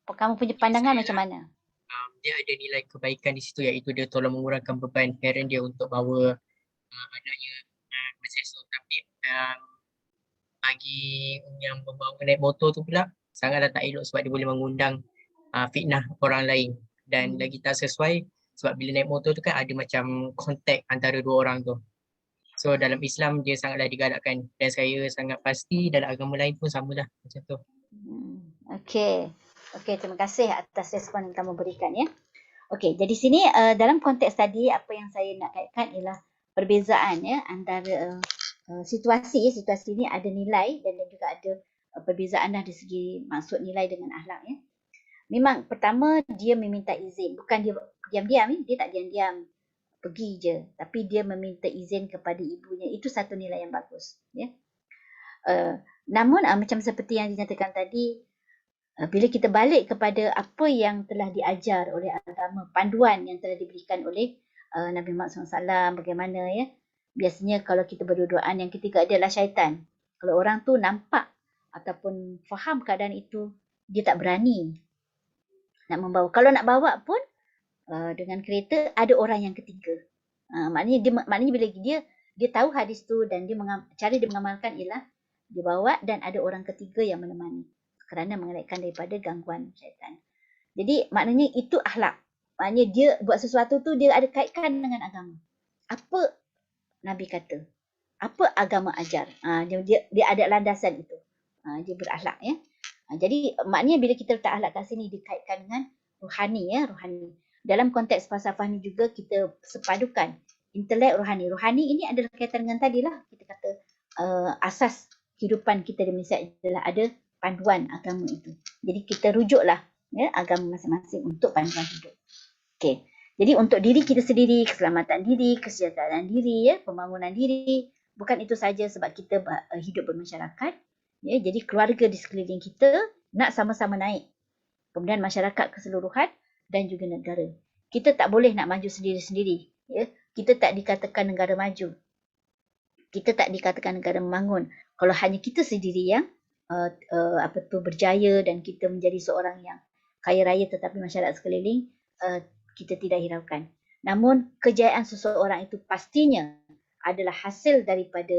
Kamu punya pandangan macam mana? Dia ada nilai kebaikan di situ iaitu dia tolong mengurangkan beban parent dia untuk bawa anaknya masa esok. Tapi bagi yang membawa naik motor tu pula sangatlah tak elok sebab dia boleh mengundang fitnah orang lain dan lagi tak sesuai sebab bila naik motor tu kan ada macam kontak antara dua orang tu. So dalam Islam dia sangatlah digalakkan dan saya sangat pasti dalam agama lain pun samalah macam tu. Okey. Okey, terima kasih atas respon yang kamu berikan ya. Okey, jadi sini dalam konteks tadi apa yang saya nak kaitkan ialah perbezaan ya antara situasi ini ada nilai dan juga ada perbezaan dari segi maksud nilai dengan akhlak ya. Memang pertama dia meminta izin, bukan dia diam-diam dia tak diam-diam pergi je, tapi dia meminta izin kepada ibunya. Itu satu nilai yang bagus ya. Namun macam seperti yang dinyatakan tadi, bila kita balik kepada apa yang telah diajar oleh agama, panduan yang telah diberikan oleh Nabi Muhammad SAW, bagaimana ya, biasanya kalau kita berdua-duaan yang ketiga adalah syaitan. Kalau orang tu nampak ataupun faham keadaan itu, dia tak berani nak membawa. Kalau nak bawa pun dengan kereta ada orang yang ketiga. Maknanya bila dia tahu hadis tu dan cara dia mengamalkan ialah dia bawa dan ada orang ketiga yang menemani kerana mengelakkan daripada gangguan syaitan. Jadi maknanya itu akhlak. Maknanya dia buat sesuatu tu dia ada kaitkan dengan agama. Apa Nabi kata? Apa agama ajar? Dia ada landasan itu. Dia berakhlak ya. Jadi maknanya bila kita letak akhlak kat sini dikaitkan dengan rohani ya, rohani. Dalam konteks falsafah ni juga kita sepadukan intelek rohani. Rohani ini adalah kaitan dengan tadilah kita kata asas kehidupan kita di Malaysia adalah ada panduan agama itu. Jadi kita rujuklah agama masing-masing untuk panduan hidup. Okey. Jadi untuk diri kita sendiri, keselamatan diri, kesejahteraan diri, pembangunan diri, bukan itu saja sebab kita hidup bermasyarakat. Jadi keluarga di sekeliling kita nak sama-sama naik. Kemudian masyarakat keseluruhan dan juga negara. Kita tak boleh nak maju sendiri-sendiri. Kita tak dikatakan negara maju. Kita tak dikatakan negara membangun. Kalau hanya kita sendiri yang berjaya dan kita menjadi seorang yang kaya raya tetapi masyarakat sekeliling kita tidak hiraukan. Namun kejayaan seseorang itu pastinya adalah hasil daripada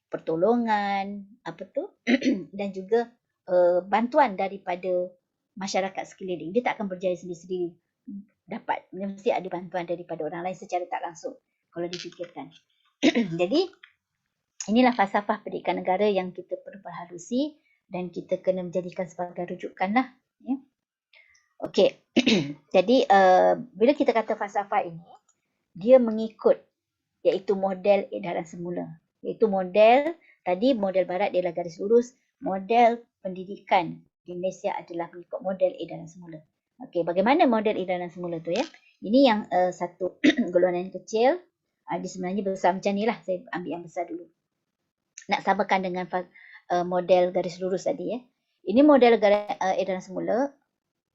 pertolongan, dan juga bantuan daripada masyarakat sekeliling. Dia tak akan berjaya sendiri-sendiri. Mesti ada bantuan daripada orang lain secara tak langsung kalau difikirkan. Jadi inilah falsafah pendidikan negara yang kita perlu perhalusi dan kita kena menjadikan sebagai rujukan lah. Okey. Jadi bila kita kata falsafah ini, dia mengikut iaitu model edaran semula. Iaitu model barat ialah garis lurus, model pendidikan di Malaysia adalah mengikut model edaran semula. Okey, bagaimana model edaran semula tu ya? Ini yang satu golongan yang kecil. Dia sebenarnya besar macam ni lah. Saya ambil yang besar dulu. Nak samakan dengan model garis lurus tadi ya. Ini model edaran semula.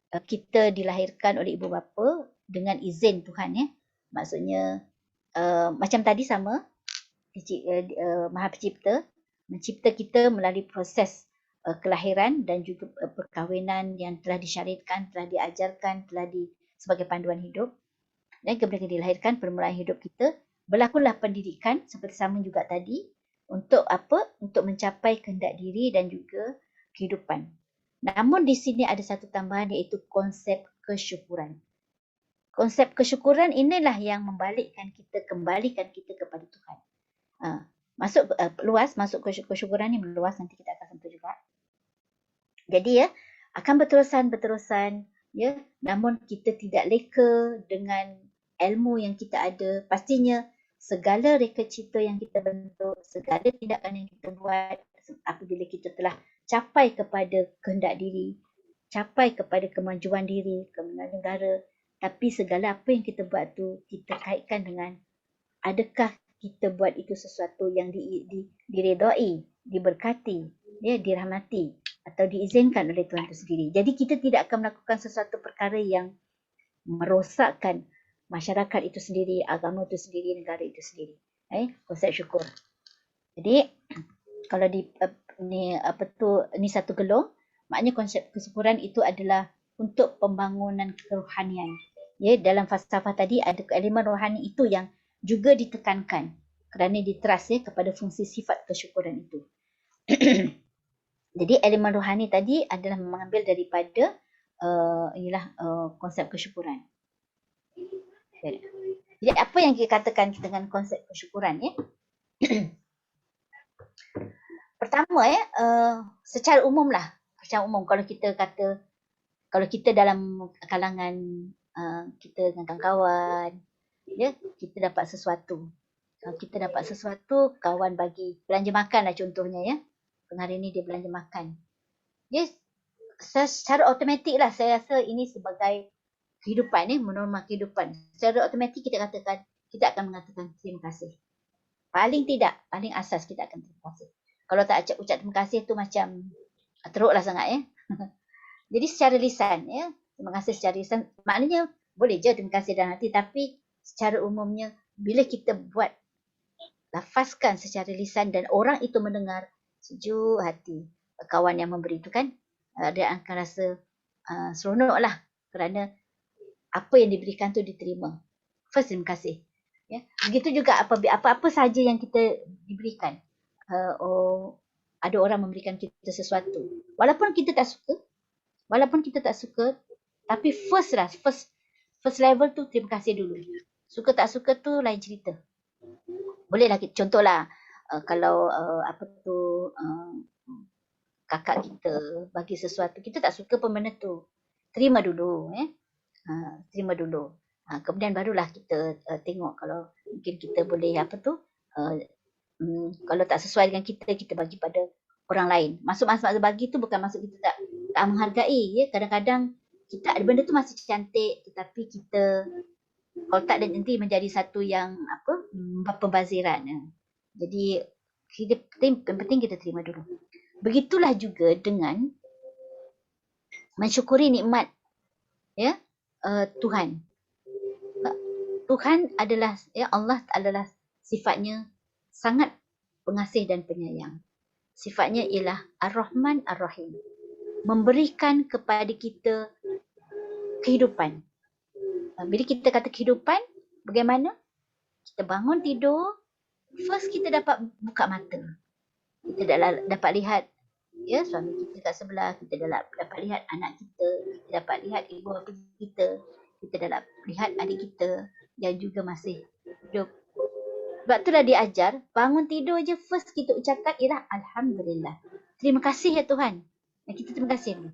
Kita dilahirkan oleh ibu bapa dengan izin Tuhan ya. Maksudnya macam tadi sama Maha Pencipta mencipta kita melalui proses kelahiran dan juga perkahwinan yang telah disyariatkan, telah diajarkan, sebagai panduan hidup. Dan kemudian dilahirkan permulaan hidup kita, berlakulah pendidikan seperti sama juga tadi untuk apa? Untuk mencapai kehendak diri dan juga kehidupan. Namun di sini ada satu tambahan iaitu konsep kesyukuran. Konsep kesyukuran inilah yang kembalikan kita kepada Tuhan. Masuk kesyukuran ni meluas, nanti kita akan sentuh juga. Jadi ya, akan berterusan ya, namun kita tidak leka dengan ilmu yang kita ada. Pastinya segala reka cipta yang kita bentuk, segala tindakan yang kita buat apabila kita telah capai kepada kehendak diri, capai kepada kemajuan diri, kemenangan negara, tapi segala apa yang kita buat tu kita kaitkan dengan adakah kita buat itu sesuatu yang diredai, diberkati, ya, dirahmati atau diizinkan oleh Tuhan itu sendiri. Jadi kita tidak akan melakukan sesuatu perkara yang merosakkan masyarakat itu sendiri, agama itu sendiri, negara itu sendiri. Konsep syukur. Jadi kalau ni satu gelong, maknanya konsep kesyukuran itu adalah untuk pembangunan kerohanian. Ya, dalam falsafah tadi ada elemen rohani itu yang juga ditekankan kerana diteras ya kepada fungsi sifat kesyukuran itu. Jadi elemen rohani tadi adalah mengambil daripada konsep kesyukuran. Jadi apa yang kita katakan dengan konsep kesyukuran ya? Pertama ya, secara umum kalau kita dalam kalangan kita dengan kawan, ya, kita dapat sesuatu. Kalau kita dapat sesuatu, kawan bagi belanja makan lah contohnya ya. Hari ni dia belanja makan. Yes, secara automatik lah saya rasa ini sebagai kehidupan norma kehidupan. Secara automatik kita akan mengatakan terima kasih. Paling asas kita akan terima kasih. Kalau tak ucap terima kasih tu macam teruklah sangat ya. Jadi secara lisan ya, terima kasih secara lisan maknanya boleh je terima kasih dalam hati, tapi secara umumnya bila kita buat lafazkan secara lisan dan orang itu mendengar sejuk hati, kawan yang memberi itu kan dia akan rasa seronok lah kerana apa yang diberikan tu diterima. First, terima kasih. Ya. Begitu juga apa-apa saja yang kita diberikan. Ada orang memberikan kita sesuatu. Walaupun kita tak suka, tapi first level tu terima kasih dulu. Suka tak suka tu lain cerita. Bolehlah contohlah kalau kakak kita bagi sesuatu, kita tak suka pun benda tu. Terima dulu terima dulu. Kemudian barulah kita tengok kalau mungkin kita boleh kalau tak sesuai dengan kita, kita bagi pada orang lain. Maksud bagi tu bukan maksud kita tak menghargai, ya. Kadang-kadang kita ada benda tu masih cantik, tetapi kita kalau tak ada nanti menjadi satu yang pembaziran. Ya. Jadi yang penting kita terima dulu. Begitulah juga dengan mensyukuri nikmat, ya, Tuhan. Tuhan adalah, ya, Allah adalah sifatnya sangat pengasih dan penyayang. Sifatnya ialah Ar-Rahman Ar-Rahim. Memberikan kepada kita kehidupan. Bila kita kata kehidupan, bagaimana? Kita bangun tidur, first kita dapat buka mata. Kita dapat lihat, ya, suami kita kat sebelah, kita dapat lihat anak kita dapat lihat ibu bapa kita dapat lihat adik kita yang juga masih hidup. Sebab itulah dia ajar, bangun tidur je first kita ucapkan ialah Alhamdulillah. Terima kasih ya Tuhan. Dan kita terima kasih dulu.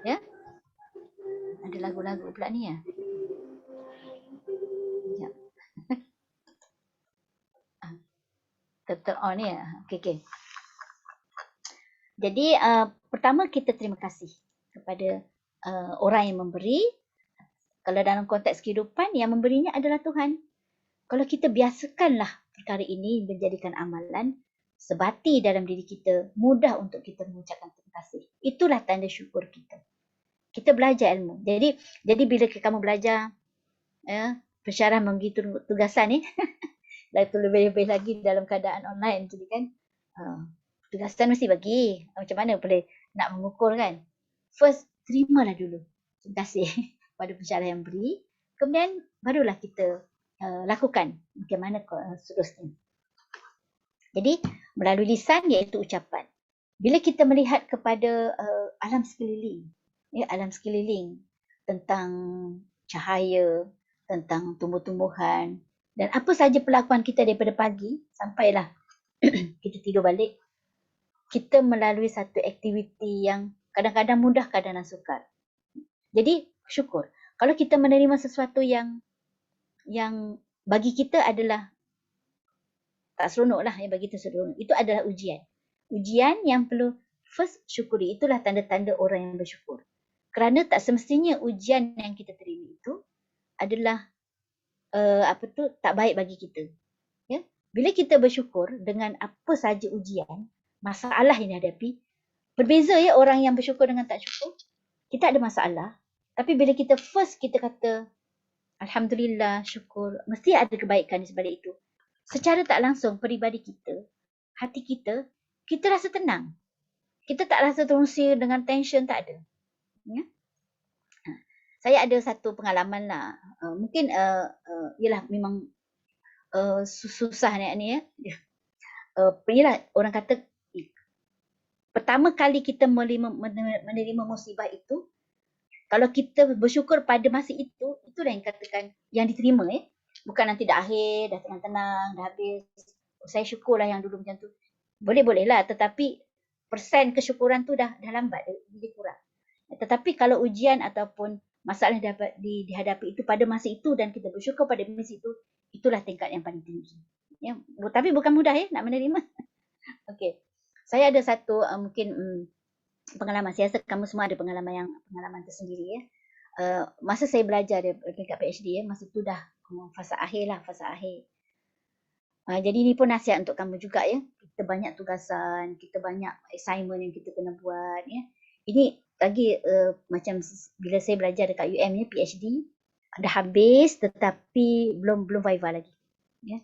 Ya. Ada lagu-lagu pula ni ya. Sekejap. Tetap on ni ya. Okay. Jadi pertama kita terima kasih kepada orang yang memberi. Kalau dalam konteks kehidupan, yang memberinya adalah Tuhan. Kalau kita biasakanlah perkara ini menjadikan amalan, sebati dalam diri kita, mudah untuk kita mengucapkan terima kasih. Itulah tanda syukur kita. Kita belajar ilmu. Jadi bila kamu belajar pensyarah menggi tugasan ni, itu lebih-lebih lagi dalam keadaan online. Jadi kan, tugasan mesti bagi. Macam mana boleh nak mengukur kan? First, terimalah dulu. Terima kasih pada pensyarah yang beri. Kemudian barulah kita lakukan bagaimana seterusnya. Jadi melalui lisan iaitu ucapan. Bila kita melihat kepada alam sekeliling, ya, alam sekeliling tentang cahaya, tentang tumbuh-tumbuhan dan apa saja perlakuan kita daripada pagi sampailah kita tidur balik, kita melalui satu aktiviti yang kadang-kadang mudah, kadang-kadang sukar. Jadi syukur. Kalau kita menerima sesuatu yang bagi kita adalah tak seronok lah, yang bagi kita seronok. Itu adalah ujian. Ujian yang perlu first syukuri. Itulah tanda-tanda orang yang bersyukur. Kerana tak semestinya ujian yang kita terima itu adalah tak baik bagi kita. Ya? Bila kita bersyukur dengan apa saja ujian, masalah yang dihadapi, berbeza ya orang yang bersyukur dengan tak syukur. Kita ada masalah, tapi bila kita first kita kata Alhamdulillah, syukur, mesti ada kebaikan di sebalik itu. Secara tak langsung peribadi kita, hati kita rasa tenang. Kita tak rasa terusir dengan tension, tak ada. Ya? Saya ada satu pengalaman lah. Mungkin ialah memang susah ni ya. Ialah orang kata pertama kali kita menerima musibah itu, kalau kita bersyukur pada masa itu, itulah yang katakan yang diterima ya. Bukan nanti dah akhir, dah tenang-tenang, dah habis. Saya syukurlah yang dulu macam tu. Boleh-boleh lah, tetapi persen kesyukuran tu dah lambat, dia kurang. Tetapi kalau ujian ataupun masalah dapat dihadapi itu pada masa itu dan kita bersyukur pada masa itu, itulah tingkat yang paling tinggi. Ya, tapi bukan mudah ya nak menerima. Okey. Saya ada satu mungkin pengalaman. Saya rasa kamu semua ada pengalaman tersendiri ya. Masa saya belajar dekat PhD ya, masa tu dah fasa akhir. Jadi ini pun nasihat untuk kamu juga ya. Kita banyak tugasan, kita banyak assignment yang kita kena buat ya. Ini lagi macam bila saya belajar dekat UM ya, PhD dah habis tetapi belum viva lagi ya.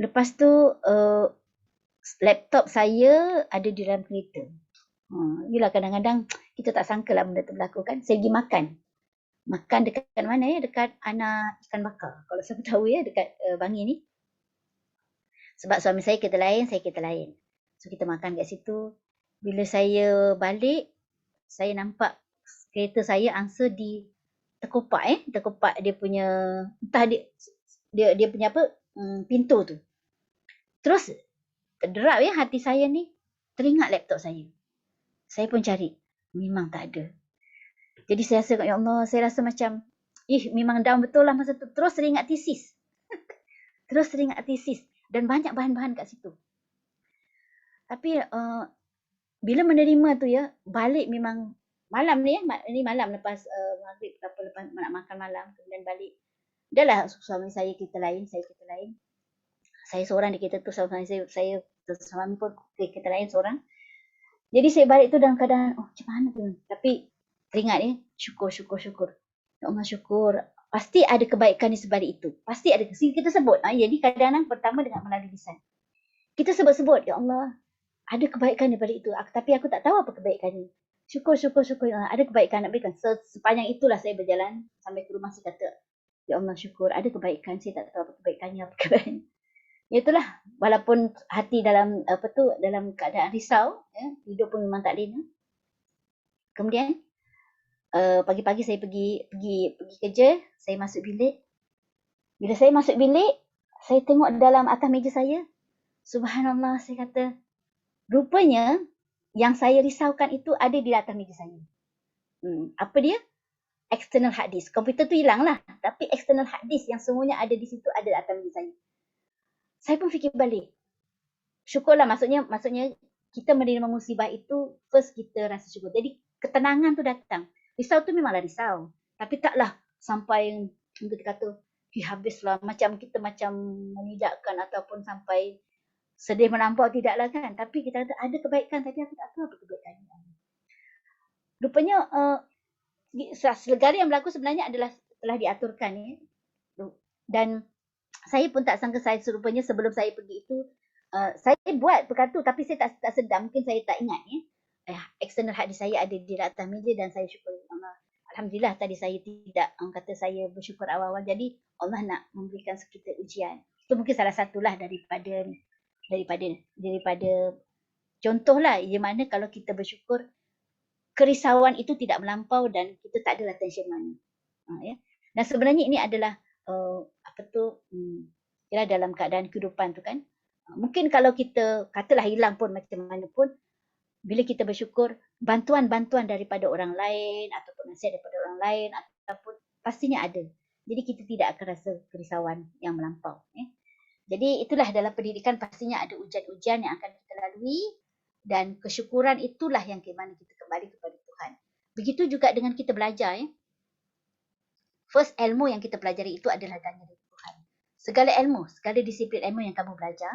Lepas tu laptop saya ada di dalam kereta. Yelah kadang-kadang kita tak sangka lah benda tu berlaku kan. Saya pergi makan dekat mana ya, dekat Anak Ikan Bakar. Kalau siapa tahu ya, dekat Bangi ni. Sebab suami saya kereta lain, saya kereta lain. So kita makan kat situ. Bila saya balik, saya nampak kereta saya angsa di terkopak terkopak dia punya, entah dia punya apa, pintu tu. Terus terderap ya hati saya ni, teringat laptop saya. Saya pun cari, memang tak ada. Jadi saya rasa, ya Allah, saya rasa macam, memang down betul lah masa tu. Terus teringat tesis. terus teringat tesis dan banyak bahan-bahan kat situ. Tapi bila menerima tu ya, balik memang malam ni ini malam lepas maghrib lepas nak makan malam, kemudian balik. Dah lah suami saya kita lain. Saya seorang di kereta tu, suami suami pun di kereta lain seorang. Jadi saya balik tu dalam keadaan macam mana tu. Tapi teringat syukur. Ya Allah syukur. Pasti ada kebaikan di sebalik itu. Pasti ada. Kita sebut. Jadi kadang-kadang pertama dengan melalui lisan. Kita sebut-sebut. Ya Allah, ada kebaikan di balik itu. Tapi aku tak tahu apa kebaikannya. Syukur. Ada kebaikan nak berikan. Sepanjang itulah saya berjalan sampai ke rumah, saya kata, ya Allah syukur, ada kebaikan. Saya tak tahu apa kebaikannya. Itulah, walaupun hati dalam dalam keadaan risau, hidup pun memang tak lena. Kemudian pagi-pagi saya pergi kerja, saya masuk bilik. Bila saya masuk bilik, saya tengok dalam atas meja saya. Subhanallah, saya kata, rupanya yang saya risaukan itu ada di atas meja saya. Apa dia? External hard disk. Komputer tu hilang lah, tapi external hard disk yang semuanya ada di situ ada di atas meja saya. Saya pun fikir balik. Syukurlah, maksudnya kita menerima musibah itu, first kita rasa syukur. Jadi ketenangan tu datang. Risau tu memanglah risau. Tapi taklah sampai kita kata, habislah. Macam kita menidakkan ataupun sampai sedih melampau, tidaklah kan. Tapi kita kata ada kebaikan, tapi aku tak tahu apa kebaikannya. Rupanya segala yang berlaku sebenarnya adalah telah diaturkan. Dan saya pun tak sangka saya serupanya sebelum saya pergi itu, saya buat perkara tu tapi saya tak sedar, mungkin saya tak ingat external hard disk saya ada di atas meja dan saya syukur Allah. Alhamdulillah tadi saya tidak kata saya bersyukur awal-awal, jadi Allah nak memberikan sekitar ujian. Itu mungkin salah satulah daripada contohlah di mana kalau kita bersyukur, kerisauan itu tidak melampau dan kita tak adalah tension mana. Dan sebenarnya ini adalah dalam keadaan kehidupan tu kan. Mungkin kalau kita katalah hilang pun macam mana pun, bila kita bersyukur, bantuan-bantuan daripada orang lain ataupun nasihat daripada orang lain ataupun pastinya ada. Jadi kita tidak akan rasa kerisauan yang melampau. Jadi itulah dalam pendidikan pastinya ada ujian-ujian yang akan kita lalui dan kesyukuran itulah yang kemana kita kembali kepada Tuhan. Begitu juga dengan kita belajar. First ilmu yang kita pelajari itu adalah dari Tuhan. Segala ilmu, segala disiplin ilmu yang kamu belajar,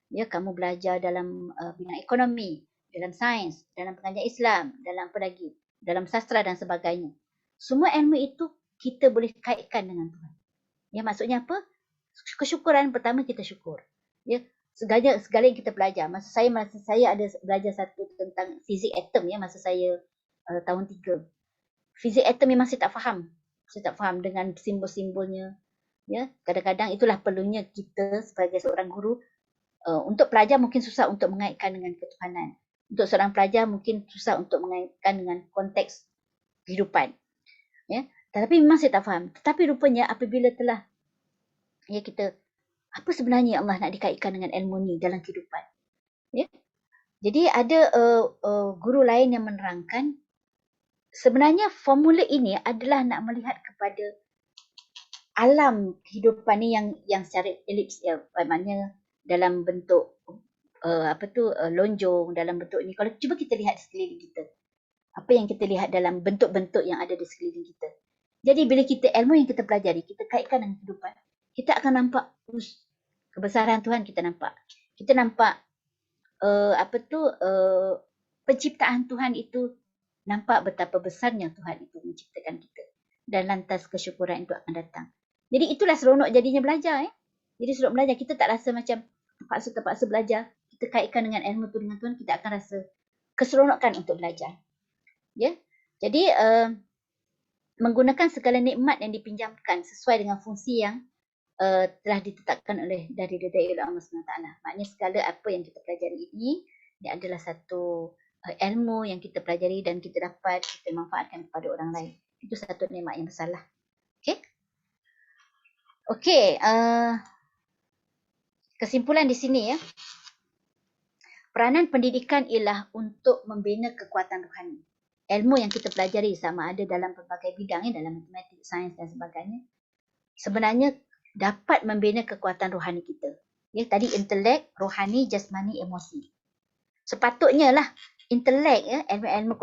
kamu belajar dalam bidang ekonomi, dalam sains, dalam pengajian Islam, dalam pedaging, dalam sastra dan sebagainya. Semua ilmu itu kita boleh kaitkan dengan Tuhan. Maksudnya apa? Kesyukuran pertama kita syukur. Segala yang kita belajar. Masa saya ada belajar satu tentang fizik atom masa saya tahun 3. Fizik atom memang saya tak faham. Saya tak faham dengan simbol-simbolnya. Kadang-kadang itulah perlunya kita sebagai seorang guru. Untuk pelajar mungkin susah untuk mengaitkan dengan ketuhanan. Untuk seorang pelajar mungkin susah untuk mengaitkan dengan konteks kehidupan. Tetapi memang saya tak faham. Tetapi rupanya apabila telah kita, apa sebenarnya Allah nak dikaitkan dengan ilmu ni dalam kehidupan. Jadi ada guru lain yang menerangkan, sebenarnya formula ini adalah nak melihat kepada alam kehidupan ni yang secara elips, maknanya dalam bentuk lonjong, dalam bentuk ni. Kalau cuba kita lihat sekeliling kita, apa yang kita lihat dalam bentuk-bentuk yang ada di sekeliling kita. Jadi bila kita ilmu yang kita pelajari, kita kaitkan dengan kehidupan, kita akan nampak kebesaran Tuhan. Kita nampak penciptaan Tuhan itu, nampak betapa besarnya Tuhan itu menciptakan kita. Dan lantas kesyukuran itu akan datang. Jadi itulah seronok jadinya belajar. Jadi seronok belajar, kita tak rasa macam terpaksa belajar. Kita kaitkan dengan ilmu tu dengan Tuhan, kita akan rasa keseronokan untuk belajar. Jadi menggunakan segala nikmat yang dipinjamkan sesuai dengan fungsi yang telah ditetapkan dari Allah SWT. Maknanya segala apa yang kita pelajari ini adalah satu ilmu yang kita pelajari dan kita dapat kita manfaatkan kepada orang lain. Itu satu nikmat yang besar lah. Okey. Kesimpulan di sini Peranan pendidikan ialah untuk membina kekuatan rohani. Ilmu yang kita pelajari sama ada dalam pelbagai bidang, dalam matematik, sains dan sebagainya, sebenarnya dapat membina kekuatan rohani kita. Ya, tadi intelek, rohani, jasmani, emosi. Sepatutnya lah intelek, ya, ilmu-ilmu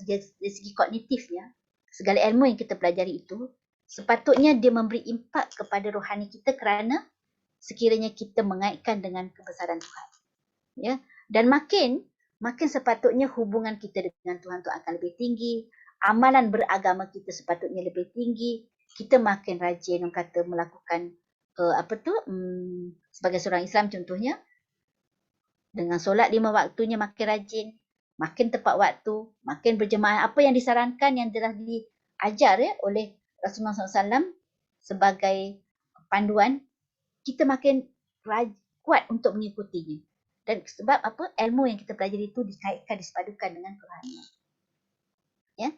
dari segi kognitifnya, segala ilmu yang kita pelajari itu, sepatutnya dia memberi impak kepada rohani kita kerana sekiranya kita mengaitkan dengan kebesaran Tuhan. Ya, dan makin sepatutnya hubungan kita dengan Tuhan tu akan lebih tinggi, amalan beragama kita sepatutnya lebih tinggi, kita makin rajin orang kata melakukan sebagai seorang Islam contohnya, dengan solat 5 waktunya makin rajin, makin tepat waktu, makin berjemaah, apa yang disarankan yang telah diajar ya oleh Rasulullah SAW sebagai panduan, kita makin kuat untuk mengikutinya. Dan sebab apa? Ilmu yang kita pelajari itu dikaitkan, disepadukan dengan kerohanian. Ya.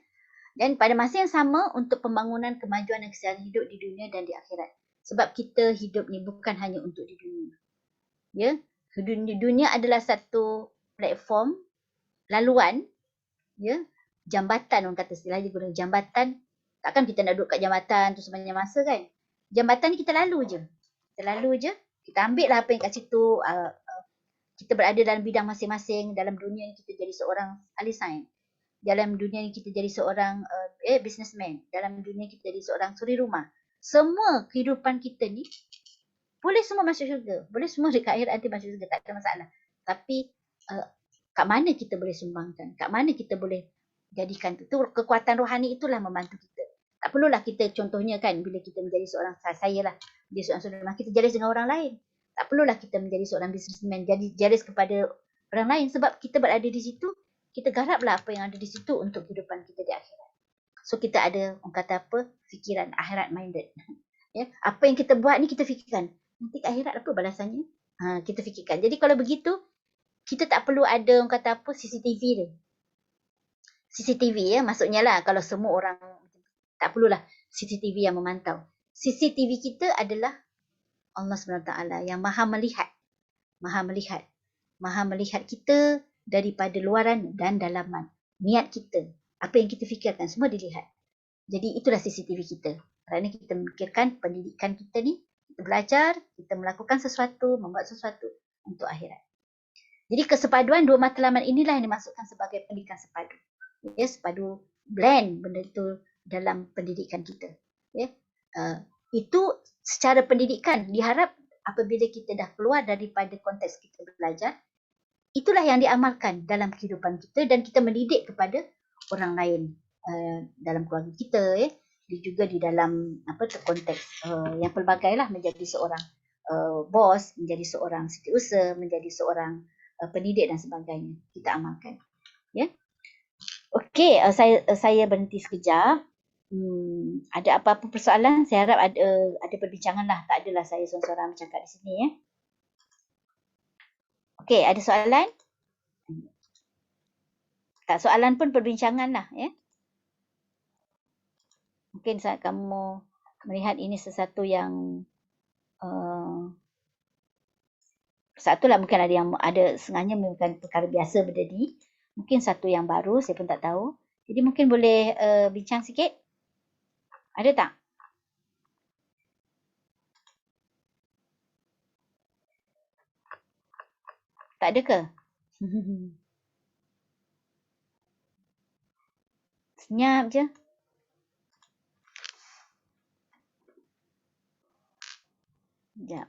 Dan pada masa yang sama untuk pembangunan kemajuan dan kesihatan hidup di dunia dan di akhirat. Sebab kita hidup ni bukan hanya untuk di dunia. Ya. Dunia adalah satu platform laluan, ya, jambatan orang kata istilahnya guna jambatan. Takkan kita nak duduk kat jambatan tu sepanjang masa kan? Jambatan ni kita lalu je. Kita ambil lah apa yang kat situ. Kita berada dalam bidang masing-masing. Dalam dunia ni kita jadi seorang ahli sains. Dalam dunia ni kita jadi seorang businessman. Dalam dunia kita jadi seorang suri rumah. Semua kehidupan kita ni boleh semua masuk syurga. Boleh semua dekat akhirat nanti masuk syurga. Tak ada masalah. Tapi kat mana kita boleh sumbangkan? Kat mana kita boleh jadikan tu? Kekuatan rohani itulah membantu kita. Tak perlulah kita contohnya kan bila kita menjadi seorang, saya lah, dia seorang suri rumah, kita jalis dengan orang lain. Tak perlulah kita menjadi seorang businessman, jadi jalis kepada orang lain sebab kita berada di situ, kita garaplah apa yang ada di situ untuk kehidupan kita di akhirat. So kita ada, orang kata apa, fikiran akhirat minded. Ya, apa yang kita buat ni kita fikirkan. Nanti ke akhirat apa balasannya? Kita fikirkan. Jadi kalau begitu, kita tak perlu ada orang kata apa CCTV dia. CCTV ya, maksudnya lah kalau semua orang, tak perlulah CCTV yang memantau. CCTV kita adalah Allah SWT yang maha melihat. Maha melihat kita daripada luaran dan dalaman. Niat kita, apa yang kita fikirkan, semua dilihat. Jadi itulah CCTV kita. Kerana kita memikirkan pendidikan kita ni, kita belajar, kita melakukan sesuatu, membuat sesuatu untuk akhirat. Jadi kesepaduan dua matlamat inilah yang dimaksudkan sebagai pendidikan sepadu. Ya, sepadu blend benda itu dalam pendidikan kita. Ya. Itu secara pendidikan diharap apabila kita dah keluar daripada konteks kita belajar, itulah yang diamalkan dalam kehidupan kita dan kita mendidik kepada orang lain dalam keluarga kita, ya. Juga di dalam konteks yang pelbagai lah, menjadi seorang bos, menjadi seorang setiausaha, menjadi seorang pendidik dan sebagainya, kita amalkan. Ya. Okey, saya berhenti sekejap. Ada apa-apa persoalan? Saya harap ada perbincangan lah. Tak adalah saya seorang-seorang bercakap di sini, ya. Okey, ada soalan? Tak soalan pun perbincangan lah, ya. Mungkin saat kamu melihat ini sesuatu yang satu lah, mungkin ada setengahnya bukan perkara biasa benda ni. Mungkin satu yang baru, saya pun tak tahu. Jadi mungkin boleh bincang sikit. Ada tak? Tak ada ke? Senyap je. Sekejap.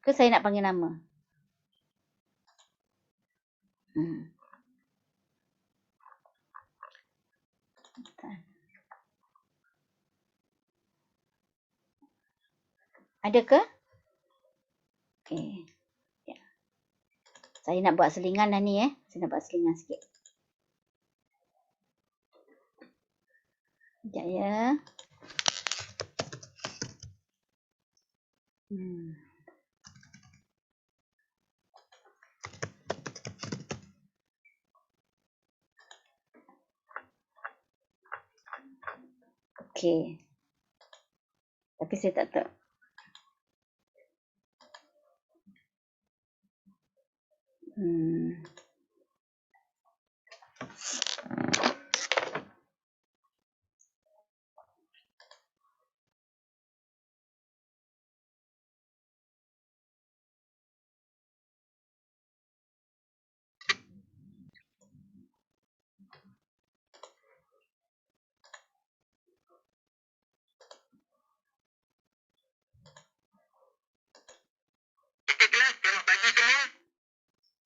Ke saya nak panggil nama? Ada ke? Okey. Ya. Saya nak buat selingan dah ni, Saya nak buat selingan sikit. Sekejap ya. Okey. Tapi saya tak tahu.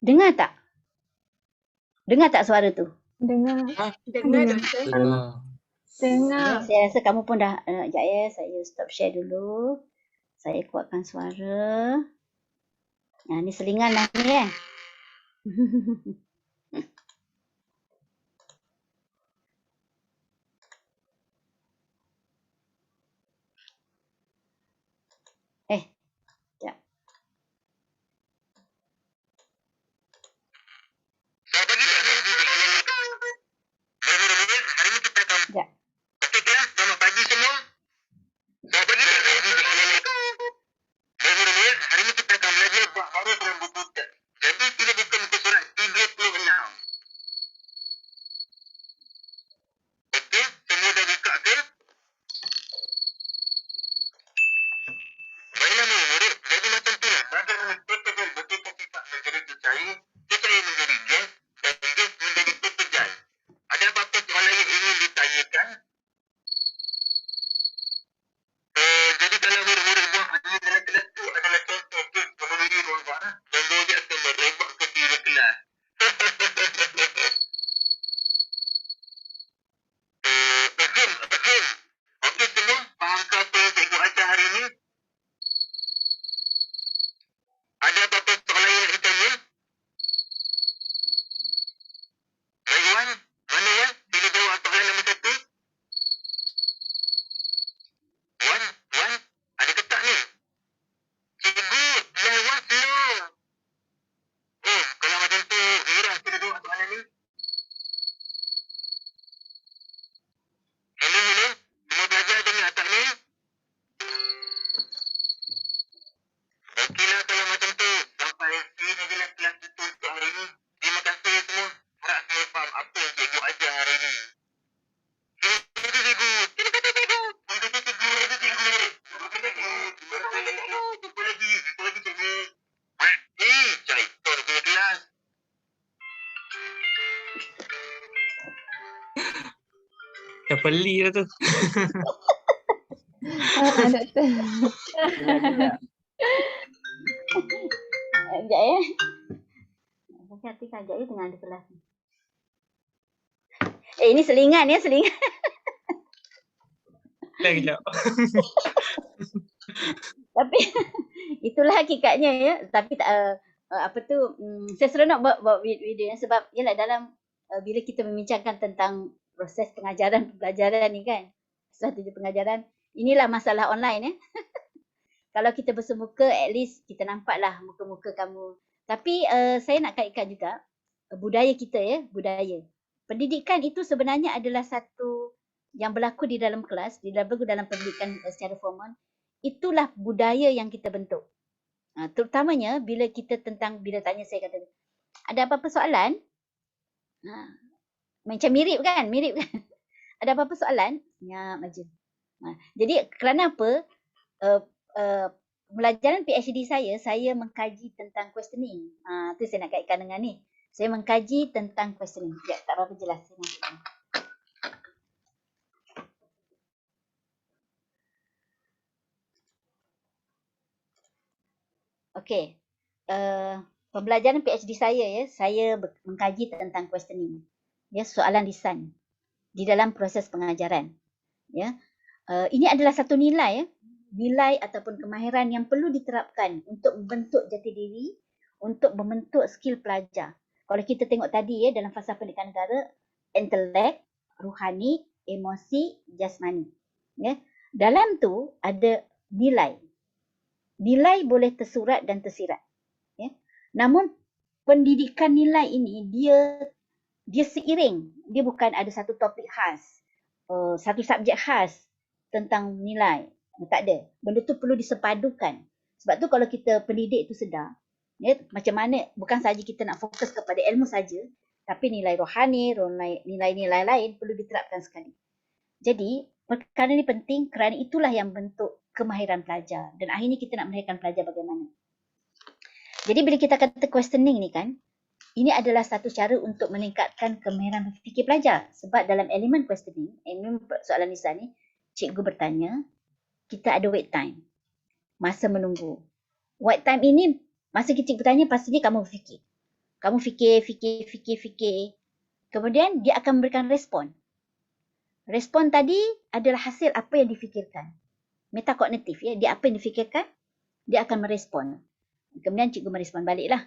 Dengar tak? Dengar tak suara tu? Dengar. Dengar Dengar. doktor. Dengar. Dengar. Ya, saya rasa kamu pun dah, sekejap ya, saya stop share dulu. Saya kuatkan suara. Ni selingan lah ni kan. Sekejap. Sekejap. Okey kelas, selamat pagi semua. Selamat pagi. Hari ini kita akan belajar bab baru dalam buku teks. Jadi kita buka muka surat 36. Okey, semua dah buka ke? Baiklah murid, jadi macam tu lah. Belajar dengan protokol betul-betul sifat menjadi percaya, percaya menjadi gas, dan gas menjadi pekerjaan. Ada apa-apa soalan yang ingin ditanyakan? Jadi kalau murid-murid buang air dalam kelas tu adalah contoh kes memenuhi ruang barang dan murid akan merebak ke kiri kelas. Okey semua, faham ke apa yang cikgu ajar hari ini? Ada apa-apa soalan yang nak ditanya? Baik Wan, mana Wan? Sila jawab soalan nombor 1. Wan, ada ketak ni? Cikgu, yang Wan slow. Oh, kalau macam tu, Mira sila jawab soalan ni. Hello. Semua belajar dengar tak ni? Okeylah kalau macam tu. Sampai sini sajalah kelas kita untuk hari ini. Terima kasih semua. Harap saya faham apa yang cikgu ajar hari ini. Terima kasih cikgu. Terima kasih cikgu. Terima kasih cikgu. Terima kasih cikgu. Terima kasih cikgu. Terima kasih cikgu. Jumpa lagi. Jumpa lagi cikgu. Syaitan punya kelas. Dah peli dah tu. Doktor. Sekejap ya. Mungkin hati sekejap ya tengah ada kelas ni. Ini selingan ya, selingan. Dah kejap. Tapi itulah hakikatnya ya. Tapi tak, saya seronok buat video ni sebab yalah dalam bila kita membincangkan tentang proses pengajaran pembelajaran ni kan. Strategi pengajaran, inilah masalah online ya. Kalau kita bersemuka, at least kita nampaklah muka-muka kamu. Tapi saya nak kaitkan juga budaya kita ya, budaya. Pendidikan itu sebenarnya adalah satu yang berlaku di dalam kelas, berlaku dalam pendidikan secara formal. Itulah budaya yang kita bentuk. Terutamanya bila tanya saya kata, ada apa-apa soalan? Macam mirip kan? Ada apa-apa soalan? Ya, maju. Jadi kerana apa? Pembelajaran PhD saya mengkaji tentang questioning. Tu saya nak kaitkan dengan ni. Saya mengkaji tentang questioning. Ya, tak apa-apa jelas. Okey. Pembelajaran PhD saya mengkaji tentang questioning. Ya, soalan lisan di dalam proses pengajaran. Ya. Ini adalah satu nilai ya. Nilai ataupun kemahiran yang perlu diterapkan untuk membentuk jati diri, untuk membentuk skill pelajar. Kalau kita tengok tadi ya dalam falsafah pendidikan negara, intelek, rohani, emosi, jasmani. Ya. Dalam tu ada nilai. Nilai boleh tersurat dan tersirat. Ya. Namun pendidikan nilai ini dia seiring. Dia bukan ada satu topik khas, satu subjek khas tentang nilai. Tak ada. Benda tu perlu disepadukan. Sebab tu kalau kita pendidik tu sedar, ya, macam mana bukan saja kita nak fokus kepada ilmu saja, tapi nilai rohani, nilai-nilai lain perlu diterapkan sekali. Jadi, perkara ini penting kerana itulah yang bentuk kemahiran pelajar. Dan akhirnya kita nak melahirkan pelajar bagaimana. Jadi bila kita kata questioning ni kan, ini adalah satu cara untuk meningkatkan kemahiran berfikir pelajar. Sebab dalam elemen questioning, elemen soalan lisan ni, cikgu bertanya, kita ada wait time. Masa menunggu. Wait time ini, masa cikgu bertanya, pastinya kamu berfikir. Kamu fikir. Kemudian dia akan memberikan respon. Respon tadi adalah hasil apa yang difikirkan. Metakognitif ya, dia apa yang difikirkan, dia akan merespon. Kemudian cikgu merespon baliklah.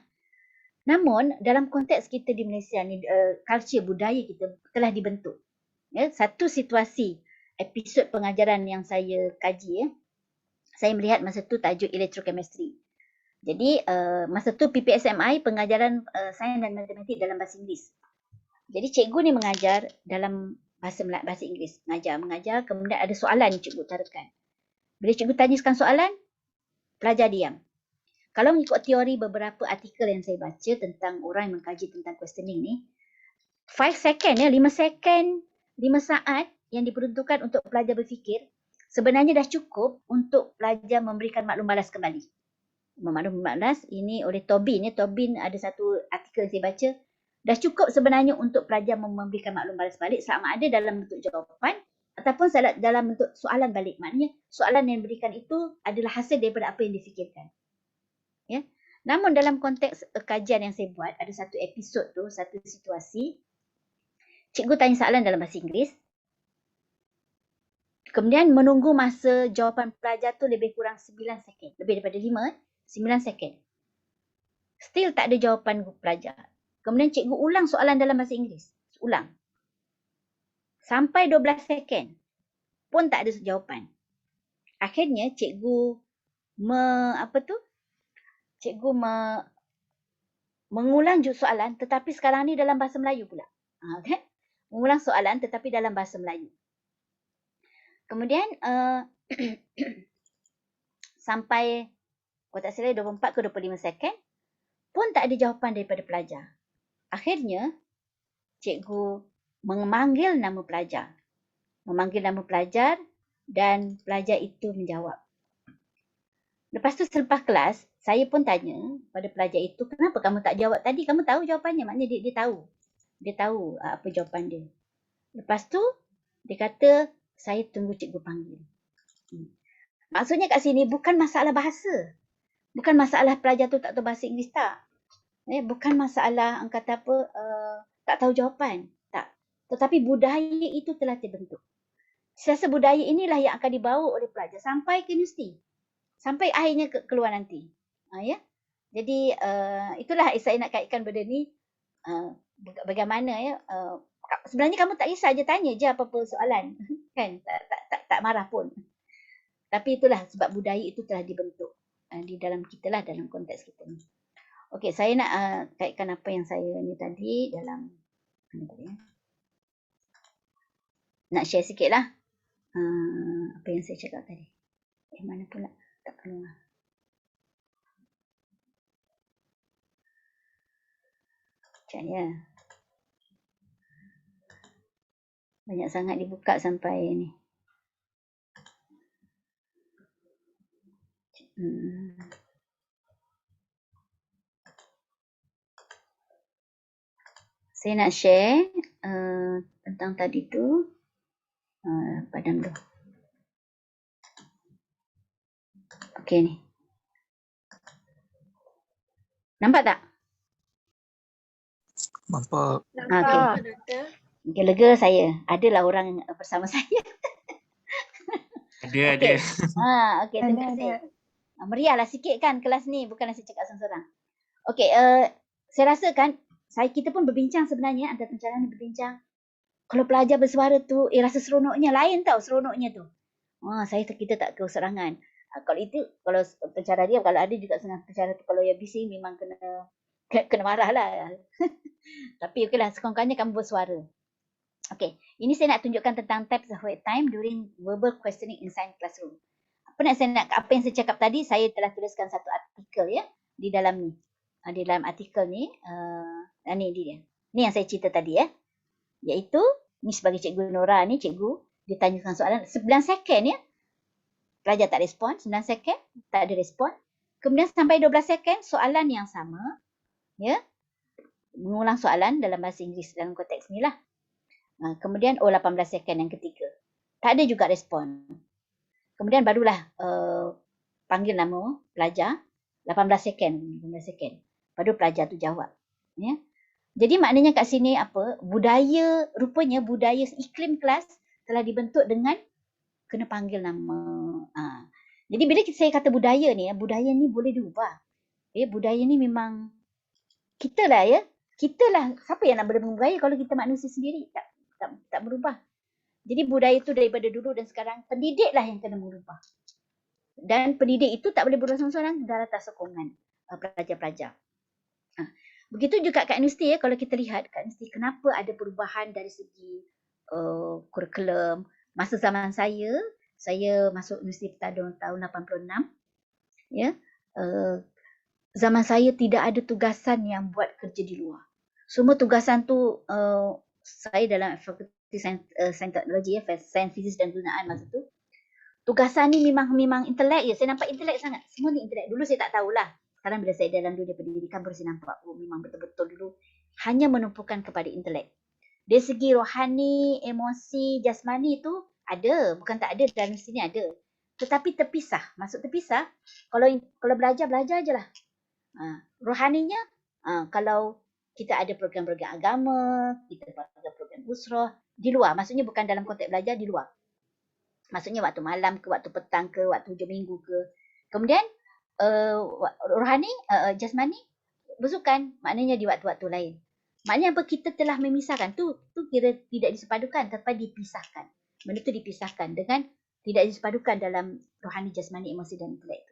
Namun dalam konteks kita di Malaysia ni, culture budaya kita telah dibentuk. Ya, satu situasi episod pengajaran yang saya kaji ya. Saya melihat masa tu tajuk electrochemistry. Jadi masa tu PPSMI pengajaran sains dan matematik dalam bahasa Inggeris. Jadi cikgu ni mengajar dalam bahasa Inggeris. Mengajar, kemudian ada soalan yang cikgu utarakan. Bila cikgu tanyakan soalan, pelajar diam. Kalau mengikut teori beberapa artikel yang saya baca tentang orang yang mengkaji tentang questioning ni, 5 second ya, 5 second, 5 saat yang diperuntukkan untuk pelajar berfikir, sebenarnya dah cukup untuk pelajar memberikan maklum balas kembali. Maklum balas ini oleh Tobin ya. Tobin ada satu artikel yang saya baca, dah cukup sebenarnya untuk pelajar memberikan maklum balas balik sama ada dalam bentuk jawapan ataupun dalam bentuk soalan balik. Maknanya soalan yang diberikan itu adalah hasil daripada apa yang difikirkan. Ya. Namun dalam konteks kajian yang saya buat, ada satu episod tu, satu situasi, cikgu tanya soalan dalam bahasa Inggeris. Kemudian menunggu masa jawapan pelajar tu lebih kurang 9 second. Lebih daripada 9 second. Still tak ada jawapan pelajar. Kemudian cikgu ulang soalan dalam bahasa Inggeris. Ulang. Sampai 12 second pun tak ada jawapan. Akhirnya cikgu mengulang soalan tetapi sekarang ni dalam bahasa Melayu pula. Okay? Mengulang soalan tetapi dalam bahasa Melayu. Kemudian sampai tak salah 24 ke 25 second pun tak ada jawapan daripada pelajar. Akhirnya cikgu memanggil nama pelajar. Dan pelajar itu menjawab. Lepas tu selepas kelas, saya pun tanya pada pelajar itu, kenapa kamu tak jawab tadi? Kamu tahu jawapannya. Maknanya dia tahu. Dia tahu apa jawapan dia. Lepas tu, dia kata, saya tunggu cikgu panggil. Maksudnya kat sini bukan masalah bahasa. Bukan masalah pelajar tu tak tahu bahasa Inggeris tak. Bukan masalah kata apa, tak tahu jawapan. Tak. Tetapi budaya itu telah terbentuk. Saya rasa budaya inilah yang akan dibawa oleh pelajar sampai ke universiti. Sampai akhirnya keluar nanti. Ya. Jadi itulah saya nak kaitkan benda ni. Bagaimana ya. Sebenarnya kamu tak kisah je, tanya je apa-apa soalan. Kan? Tak marah pun. Tapi itulah sebab budaya itu telah dibentuk di dalam kita lah, dalam konteks kita ni. Okey, saya nak kaitkan apa yang saya ni tadi dalam nak share sikit lah apa yang saya cakap tadi. Mana pula? Tak keluar. Sekejap ya. Banyak sangat dibuka sampai ni. Saya nak share tentang tadi tu. Padam tu. Okey ni. Nampak tak? Nampak. Nampak. Okay, lega saya. Adalah orang bersama saya. Ada. Okey, terima kasih. Meriahlah sikit kan kelas ni, bukanlah saya cakap seorang-seorang. Okey, saya rasa kan kita pun berbincang sebenarnya, antara pencarah ni berbincang. Kalau pelajar bersuara tu, rasa seronoknya lain tau, seronoknya tu. Kita tak keserangan. Kalau itu, kalau pencarah dia, kalau ada juga setengah pencarah tu, kalau yang bising memang kena marah lah. Tapi okeylah, sekurang-kurangnya kamu bersuara. Okey, ini saya nak tunjukkan tentang types of wait time during verbal questioning in science classroom. Apa yang saya cakap tadi, saya telah tuliskan satu artikel ya di dalam ni. Di dalam artikel ni, ni dia. Ni yang saya cerita tadi ya. Iaitu, ni sebagai Cikgu Nora ni, cikgu, dia tanyakan soalan 9 second ya. Pelajar tak respon, 9 second, tak ada respon. Kemudian sampai 12 second, soalan yang sama. Ya. Mengulang soalan dalam bahasa Inggeris dalam konteks ni lah. Kemudian 18 second yang ketiga. Tak ada juga respon. Kemudian barulah panggil nama pelajar 18 second. Baru pelajar tu jawab. Ya. Jadi maknanya kat sini apa? Rupanya budaya iklim kelas telah dibentuk dengan kena panggil nama. Jadi bila saya kata budaya ni boleh diubah. Budaya ni memang kita lah ya. Kita lah, siapa yang nak berubah budaya kalau kita manusia sendiri tak berubah. Jadi budaya itu daripada dulu dan sekarang, pendidik lah yang kena merubah. Dan pendidik itu tak boleh berubah seorang-seorang dalam atas sokongan pelajar-pelajar. Begitu juga kat universiti ya, kalau kita lihat kat universiti kenapa ada perubahan dari segi kurikulum. Masa zaman saya masuk universiti tahun 86 ya. Zaman saya tidak ada tugasan yang buat kerja di luar. Semua tugasan tu saya dalam fakulti sains teknologi ya, sains fizik dan penggunaan masa tu. Tugasan ni memang intelek je. Saya nampak intelek sangat. Semua ni intelek. Dulu saya tak tahulah. Sekarang bila saya dalam dunia pendidikan baru saya nampak memang betul-betul dulu hanya menumpukan kepada intelek. Dari segi rohani, emosi, jasmani itu ada, bukan tak ada, dalam sini ada. Tetapi terpisah. Maksud terpisah, kalau belajar je lah. Rohaninya, kalau kita ada program-program agama, kita ada program usrah, di luar. Maksudnya bukan dalam konteks belajar, di luar. Maksudnya waktu malam ke, waktu petang ke, waktu hujung minggu ke. Kemudian, rohani, jasmani, bersukan. Maknanya di waktu-waktu lain. Maknanya apa? Kita telah memisahkan. Tu kira tidak disepadukan, tetapi dipisahkan. Benda tu dipisahkan dengan tidak disepadukan dalam rohani, jasmani, emosi dan intelek.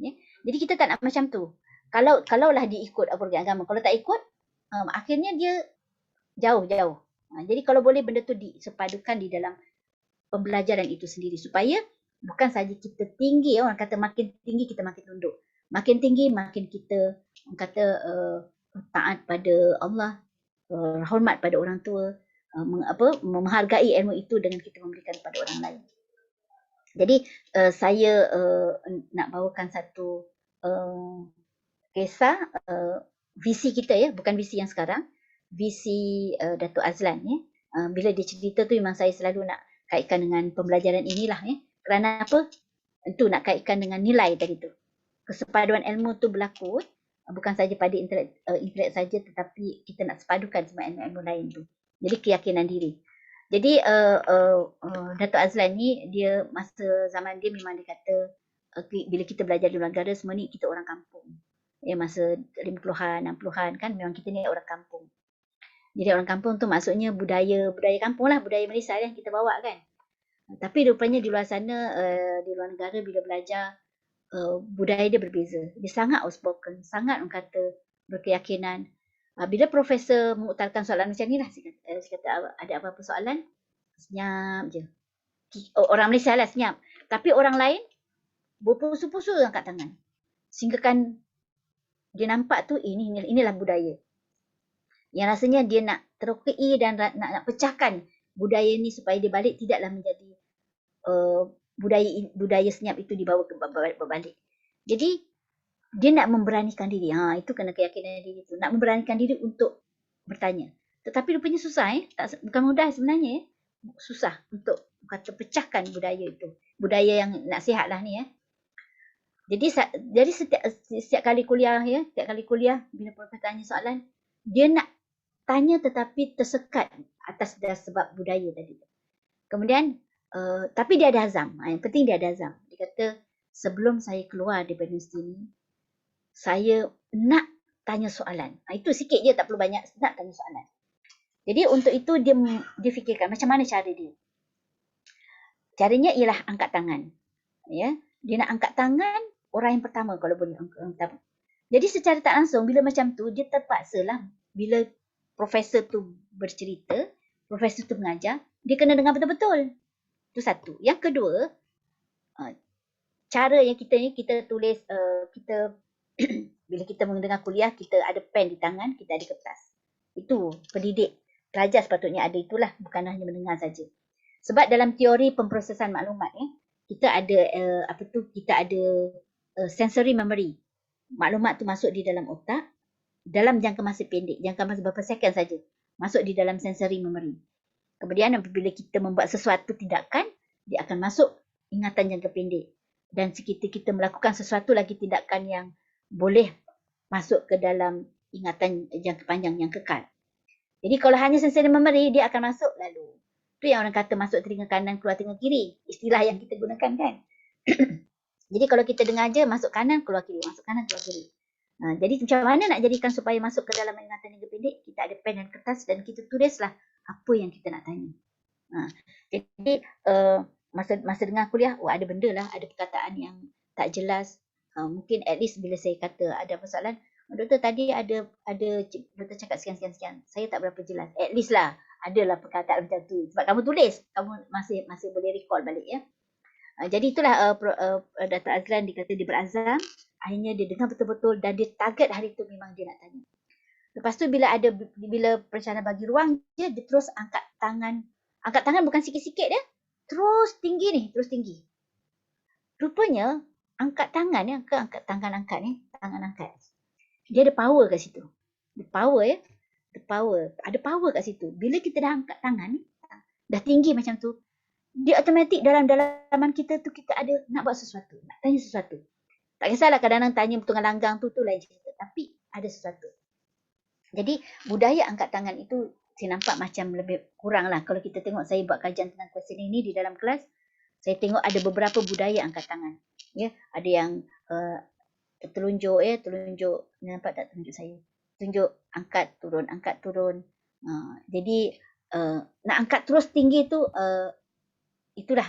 Ya? Jadi kita tak nak macam tu. Kalaulah dia ikut program agama. Kalau tak ikut, akhirnya dia jauh-jauh. Jadi kalau boleh benda tu disepadukan di dalam pembelajaran itu sendiri. Supaya bukan saja kita tinggi, orang kata makin tinggi kita makin tunduk. Makin tinggi makin kita taat pada Allah, hormat pada orang tua, menghargai ilmu itu dengan kita memberikan kepada orang lain. Jadi saya nak bawakan satu kisah visi kita ya, bukan visi yang sekarang, visi Datuk Azlan ya. Bila dia cerita tu memang saya selalu nak kaitkan dengan pembelajaran inilah ya. Kerana apa? Itu nak kaitkan dengan nilai tadi tu. Kesepaduan ilmu tu berlaku bukan saja pada intelek saja, tetapi kita nak sepadukan semua ilmu-ilmu lain tu. Jadi keyakinan diri. Jadi Datuk Azlan ni dia masa zaman dia memang dia kata bila kita belajar di luar negara semua ni kita orang kampung. Ya masa 50-an, 60-an kan memang kita ni orang kampung. Jadi orang kampung tu maksudnya budaya kampung lah, budaya Malaysia yang kita bawa kan. Tapi rupanya di luar sana, di luar negara bila belajar budaya dia berbeza. Dia sangat outspoken, sangat orang kata berkeyakinan. Bila profesor mengutarakan soalan macam ni lah, saya kata ada apa-apa soalan, senyap je. Orang Malaysia lah senyap. Tapi orang lain berpusu-pusu angkat tangan. Sehingga kan dia nampak tu inilah budaya. Yang rasanya dia nak terokai dan nak pecahkan budaya ni supaya dia balik tidaklah menjadi budaya senyap itu dibawa berbalik. Jadi dia nak memberanikan diri. Itu kena keyakinan diri tu. Nak memberanikan diri untuk bertanya. Tetapi rupanya susah bukan mudah sebenarnya susah untuk kata pecahkan budaya itu. Budaya yang nak sihat lah ni Jadi setiap kali kuliah bila profesor tanya soalan, dia nak tanya tetapi tersekat atas sebab budaya tadi. Kemudian tapi dia ada azam. Yang penting dia ada azam. Dia kata sebelum saya keluar daripada universiti ni, saya nak tanya soalan. Itu sikit je, tak perlu banyak, nak tanya soalan. Jadi untuk itu dia fikirkan macam mana cara dia. Caranya ialah angkat tangan. Ya, dia nak angkat tangan orang yang pertama kalau boleh angkat tangan. Jadi secara tak langsung bila macam tu dia terpaksalah bila profesor tu bercerita, profesor tu mengajar, dia kena dengar betul-betul. Itu satu. Yang kedua, cara yang kita tulis, kita bila kita mendengar kuliah, kita ada pen di tangan, kita ada kertas. Itu pendidik, pelajar sepatutnya ada itulah, bukan hanya mendengar saja. Sebab dalam teori pemprosesan maklumat kita ada kita ada sensory memory. Maklumat tu masuk di dalam otak dalam jangka masa pendek, jangka masa beberapa second saja, masuk di dalam sensory memory. Kemudian apabila kita membuat sesuatu tindakan, dia akan masuk ingatan jangka pendek. Dan sekiranya kita melakukan sesuatu lagi tindakan yang boleh masuk ke dalam ingatan jangka panjang yang kekal. Jadi kalau hanya sensori memory, dia akan masuk lalu. Itu yang orang kata masuk telinga kanan, keluar telinga kiri. Istilah yang kita gunakan kan. Jadi kalau kita dengar je, masuk kanan, keluar kiri. Masuk kanan, keluar kiri. Jadi macam mana nak jadikan supaya masuk ke dalam ingatan jangka pendek? Kita ada pen dan kertas dan kita tulislah apa yang kita nak tanya. Jadi masa dengar kuliah, ada benda lah, ada perkataan yang tak jelas. Mungkin at least bila saya kata ada persoalan, doktor tadi ada doktor cakap sekian. Saya tak berapa jelas. At least lah adalah perkataan macam tu. Sebab kamu tulis, kamu masih boleh recall balik ya. Jadi itulah Dr. Azlan dikata dia berazam. Akhirnya dia dengar betul-betul dan dia target hari tu memang dia nak tanya. Lepas tu bila perencana bagi ruang, dia terus angkat tangan. Angkat tangan bukan sikit-sikit dia. Terus tinggi ni, terus tinggi. Rupanya angkat tangan ni, tangan angkat. Dia ada power kat situ. Ada power kat situ. Bila kita dah angkat tangan ni, dah tinggi macam tu, dia automatik dalam dalaman kita tu kita ada nak buat sesuatu, nak tanya sesuatu. Tak kisahlah kadang-kadang tanya tengah langgang tu lain cerita, tapi ada sesuatu. Jadi budaya angkat tangan itu saya nampak macam lebih kurang lah. Kalau kita tengok saya buat kajian tentang kuesioner ini di dalam kelas, saya tengok ada beberapa budaya angkat tangan. Ya, ada yang tertelunjuk ya, telunjuk, nampak tak telunjuk saya? Tunjuk angkat turun. Jadi nak angkat terus tinggi tu itulah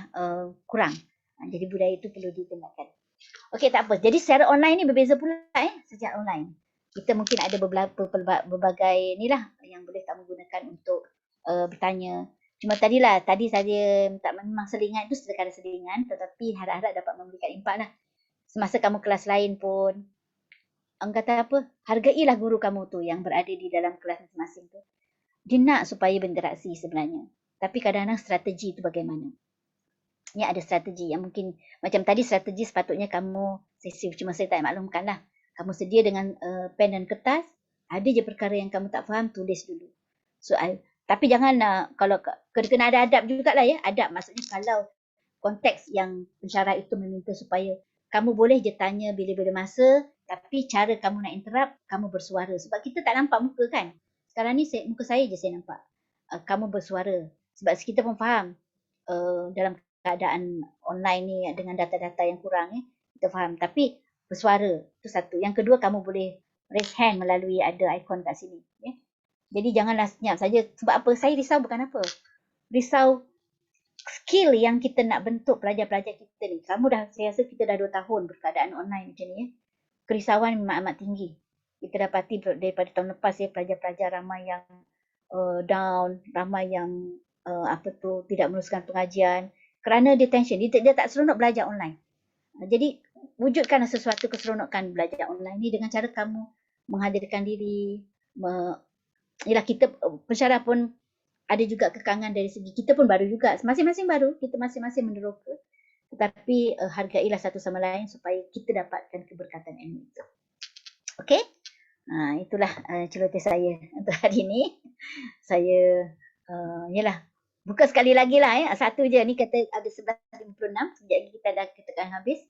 kurang. Jadi budaya itu perlu ditingkatkan. Okey, tak apa. Jadi secara online ni berbeza pula secara online. Kita mungkin ada berbagai inilah yang boleh kamu gunakan untuk bertanya. Cuma tadi saya memang selingan itu sekadar selingan, tetapi harap-harap dapat memberikan impak lah. Semasa kamu kelas lain pun, orang kata apa, hargailah guru kamu tu yang berada di dalam kelas masing-masing tu. Dia nak supaya berinteraksi sebenarnya. Tapi kadang-kadang strategi itu bagaimana? Ni ada strategi yang mungkin, macam tadi strategi sepatutnya kamu, cuma saya tak maklumkan lah. Kamu sedia dengan pen dan kertas, ada je perkara yang kamu tak faham, tulis dulu soal. Tapi jangan kalau kena ada adab jugalah ya. Adab maksudnya kalau konteks yang pensyarah itu meminta supaya kamu boleh je tanya bila-bila masa, tapi cara kamu nak interrupt, kamu bersuara. Sebab kita tak nampak muka kan. Sekarang ni muka saya je saya nampak. Kamu bersuara. Sebab kita pun faham dalam keadaan online ni dengan data-data yang kurang kita faham. Tapi bersuara itu satu. Yang kedua, kamu boleh raise hand melalui ada ikon kat sini. Ya. Jadi janganlah senyap saja. Sebab apa? Saya risau bukan apa. Risau skill yang kita nak bentuk pelajar-pelajar kita ni. Saya rasa kita dah 2 tahun berkeadaan online macam ni. Kerisauan memang amat tinggi. Kita dapati daripada tahun lepas pelajar-pelajar ramai yang down, ramai yang tidak meneruskan pengajian kerana dia tension. Dia tak seronok belajar online. Jadi wujudkan sesuatu keseronokan belajar online ni dengan cara kamu menghadirkan diri. Yalah, kita pensyarah pun ada juga kekangan dari segi kita pun baru juga. Masing-masing baru, kita masing-masing meneroka. Tetapi hargailah satu sama lain supaya kita dapatkan keberkatan ilmu itu. Okey? Itulah celoteh saya untuk hari ini. Saya yalah, buka sekali lagi lah satu je ni kata ada 11.56. Sekejap lagi kita dah katakan habis.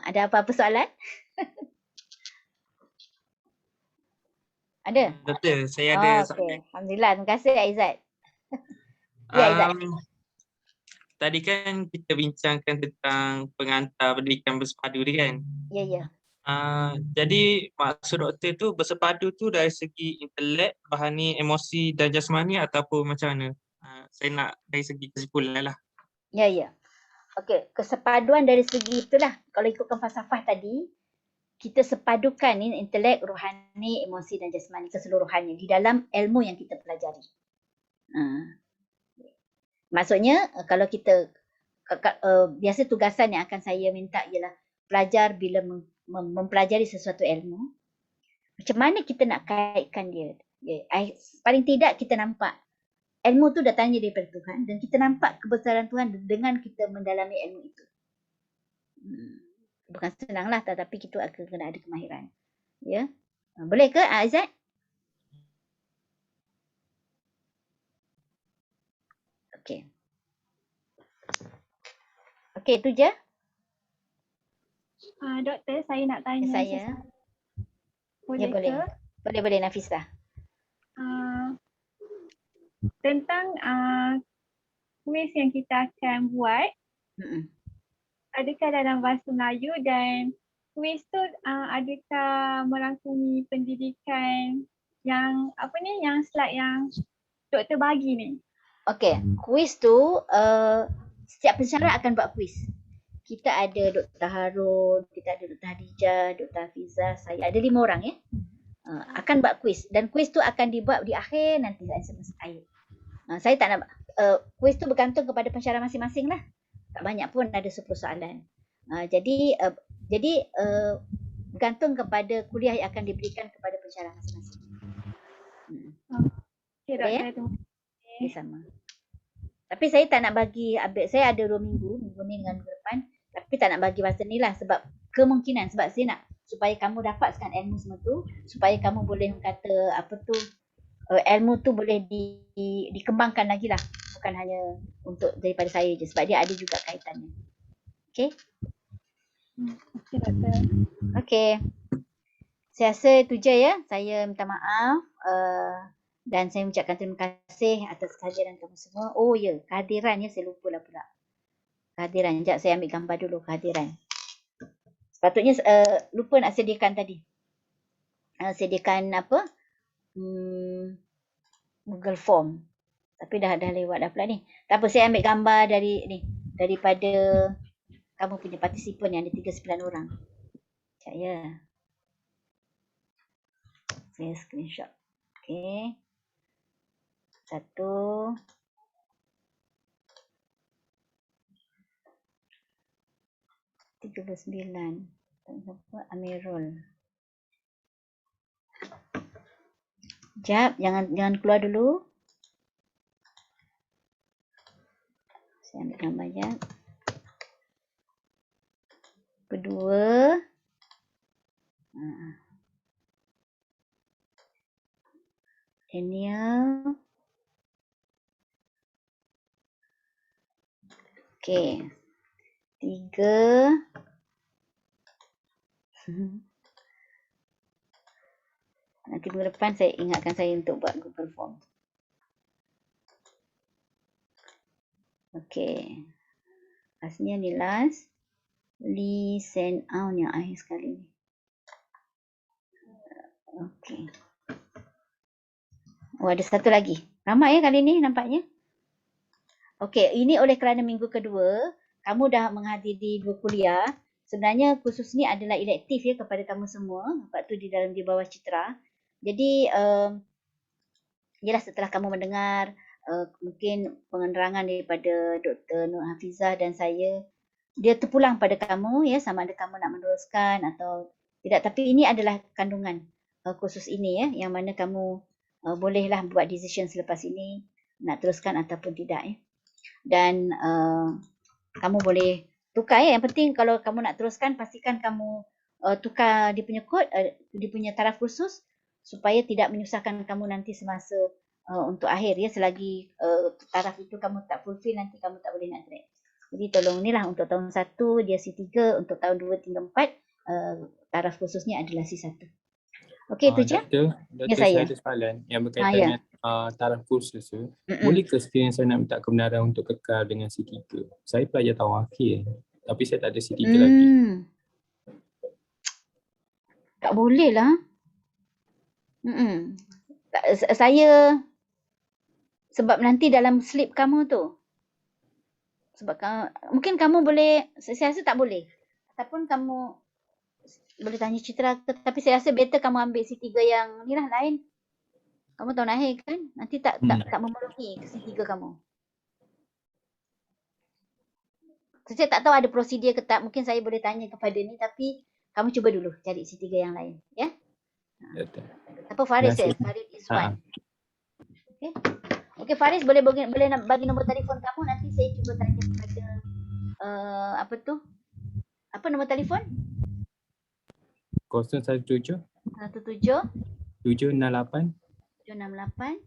Ada apa-apa soalan? Ada? Betul, saya ada soalan. Okay. Alhamdulillah, terima kasih Aizat. Ya Aizat. Tadi kan kita bincangkan tentang pengantar pendidikan bersepadu ni kan? Ya. Jadi maksud doktor tu bersepadu tu dari segi intelek, rohani, emosi dan jasmani ataupun macam mana? Saya nak dari segi kesimpulan lah. Ya. Okey, kesepaduan dari segi itulah. Kalau ikutkan falsafah tadi, kita sepadukan intelek, rohani, emosi dan jasmani keseluruhannya di dalam ilmu yang kita pelajari. Maksudnya kalau kita biasa tugasan yang akan saya minta ialah pelajar bila mempelajari sesuatu ilmu, macam mana kita nak kaitkan dia. Paling tidak kita nampak ilmu tu datangnya daripada Tuhan dan kita nampak kebesaran Tuhan dengan kita mendalami ilmu itu. Bukan senanglah, tetapi kita akan kena ada kemahiran. Ya. Boleh ke Aizat? Okey. Okey, itu je. Doktor, saya nak tanya. Saya. Boleh boleh. ke? Boleh Nafisah. Tentang kuis yang kita akan buat, Mm-mm. adakah dalam bahasa Melayu dan kuis tu adakah merangkumi pendidikan yang yang slide yang doktor bagi ni? Okey, kuis tu setiap pensyarah akan buat kuis. Kita ada Dr. Harun, kita ada Dr. Hadijah, Dr. Hafizah, saya. Ada 5 orang ya. Akan buat kuis dan kuis tu akan dibuat di akhir nanti semester akhir. Saya tak nak kuis tu bergantung kepada pensyarah masing-masing lah. Tak banyak pun ada 10 soalan. Jadi bergantung kepada kuliah yang akan diberikan kepada pensyarah masing-masing. Okay, Boleh ya? doktor. Okay, sama. Tapi saya tak nak bagi saya ada 2 minggu ni dengan minggu depan, tapi tak nak bagi masa ni lah sebab kemungkinan, sebab saya nak supaya kamu dapatkan ilmu semua tu, supaya kamu boleh kata ilmu tu boleh dikembangkan lagi lah, bukan hanya untuk daripada saya je sebab dia ada juga kaitannya. Okay? Okay, doktor. Okay. Saya rasa itu je ya. Saya minta maaf dan saya mengucapkan terima kasih atas kehadiran kamu semua. Oh ya, kehadiran ya, saya lupa lah pula. Kehadiran, sekejap saya ambil gambar dulu kehadiran. Sepatutnya lupa nak sediakan tadi. Sediakan apa? Google Form. Tapi dah lewat dah pula ni. Tak apa, saya ambil gambar daripada kamu punya partisipan yang ada 39 orang. Sekejap ya. Saya screenshot. Okey. 1. 39. Amirul. Sekejap, jangan keluar dulu. Saya ambil gambar sekejap. Kedua. Daniel. Okey. 3. Nanti minggu depan saya ingatkan saya untuk buat Google Form. Okey. Asnya ni last. Lee Sen Aun yang akhir sekali ni. Okey. Oh, ada satu lagi. Ramai ya kali ni nampaknya. Okey, ini oleh kerana minggu kedua, kamu dah menghadiri 2 kuliah. Sebenarnya kursus ni adalah elektif ya kepada kamu semua. Lepas tu di bawah Citra. Jadi, ialah setelah kamu mendengar mungkin penerangan daripada Dr. Nur Hafizah dan saya, dia terpulang pada kamu ya, sama ada kamu nak meneruskan atau tidak. Tapi ini adalah kandungan kursus ini ya, yang mana kamu bolehlah buat decision selepas ini nak teruskan ataupun tidak ya. Dan kamu boleh tukar ya. Yang penting kalau kamu nak teruskan, pastikan kamu tukar dia punya kod, dia punya taraf kursus supaya tidak menyusahkan kamu nanti semasa untuk akhir ya. Selagi taraf itu kamu tak fulfill, nanti kamu tak boleh nak track. Jadi tolong ni lah untuk tahun 1 dia C3, untuk tahun 2, 3, 4 taraf kursusnya adalah C1. Okey, itu je. Doktor, saya ada soalan yang berkaitan dengan taraf kursus tu. Bolehkah sekiranya saya nak minta kebenaran untuk kekal dengan C3? Saya pelajar tahun akhir tapi saya tak ada C3 lagi. Tak boleh lah. Saya sebab nanti dalam slip kamu tu. Sebab mungkin kamu boleh, saya rasa tak boleh. Ataupun kamu boleh tanya Citra, tapi saya rasa better kamu ambil C3 yang ni lah lain. Kamu tahun akhir kan? Nanti tak memenuhi C3 kamu. Saya tak tahu ada prosedur ke tak. Mungkin saya boleh tanya kepada ni, tapi kamu cuba dulu cari C3 yang lain. Ya? Apa Faris ya? Faris Izwan. Okay. Okey Faris, boleh nak bagi nombor telefon kamu, nanti saya cuba tanya kepada apa tu? Apa nombor telefon? 017 17 768 768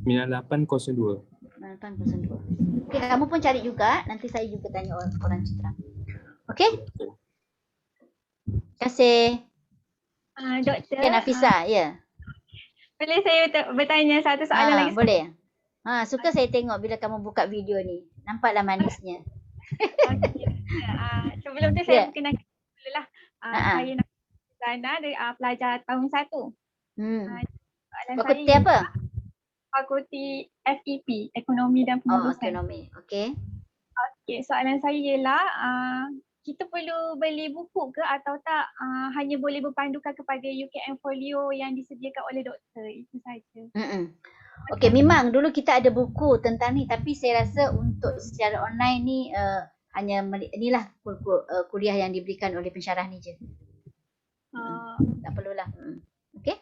9802. 9802. Okey, kamu pun cari juga, nanti saya juga tanya orang Citra. Okey? Terima kasih. Doktor. Okay, Nafisah, ya. Boleh saya bertanya satu soalan lagi? Boleh. Suka saya tengok bila kamu buka video ni. Nampaklah manisnya. Okay. Sebelum tu saya perkenalkan dulu lah. Saya nak Zana dari pelajar tahun 1. Fakulti apa? Fakulti FEP, Ekonomi dan Pengurusan. Ekonomi. Okey. Okey, soalan saya ialah kita perlu beli buku ke atau tak hanya boleh berpandukan kepada UKM Folio yang disediakan oleh doktor? Itu saja. Okey, memang dulu kita ada buku tentang ni, tapi saya rasa untuk secara online ni hanya inilah kuliah yang diberikan oleh pensyarah ni je. Tak perlulah. Okey?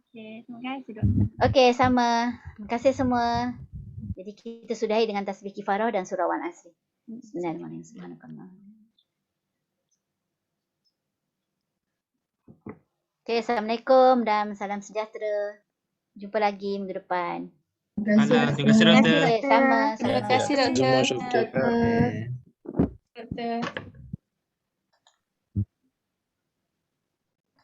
Okey, terima kasih doktor. Okey, sama. Terima kasih semua. Jadi kita sudahi dengan tasbih kifarah dan surah Wal Asri. Bismillahirrahmanirrahim. Okey, Assalamualaikum dan salam sejahtera. Jumpa lagi minggu depan. Terima kasih doktor. Sama. Terima kasih doktor. Doktor.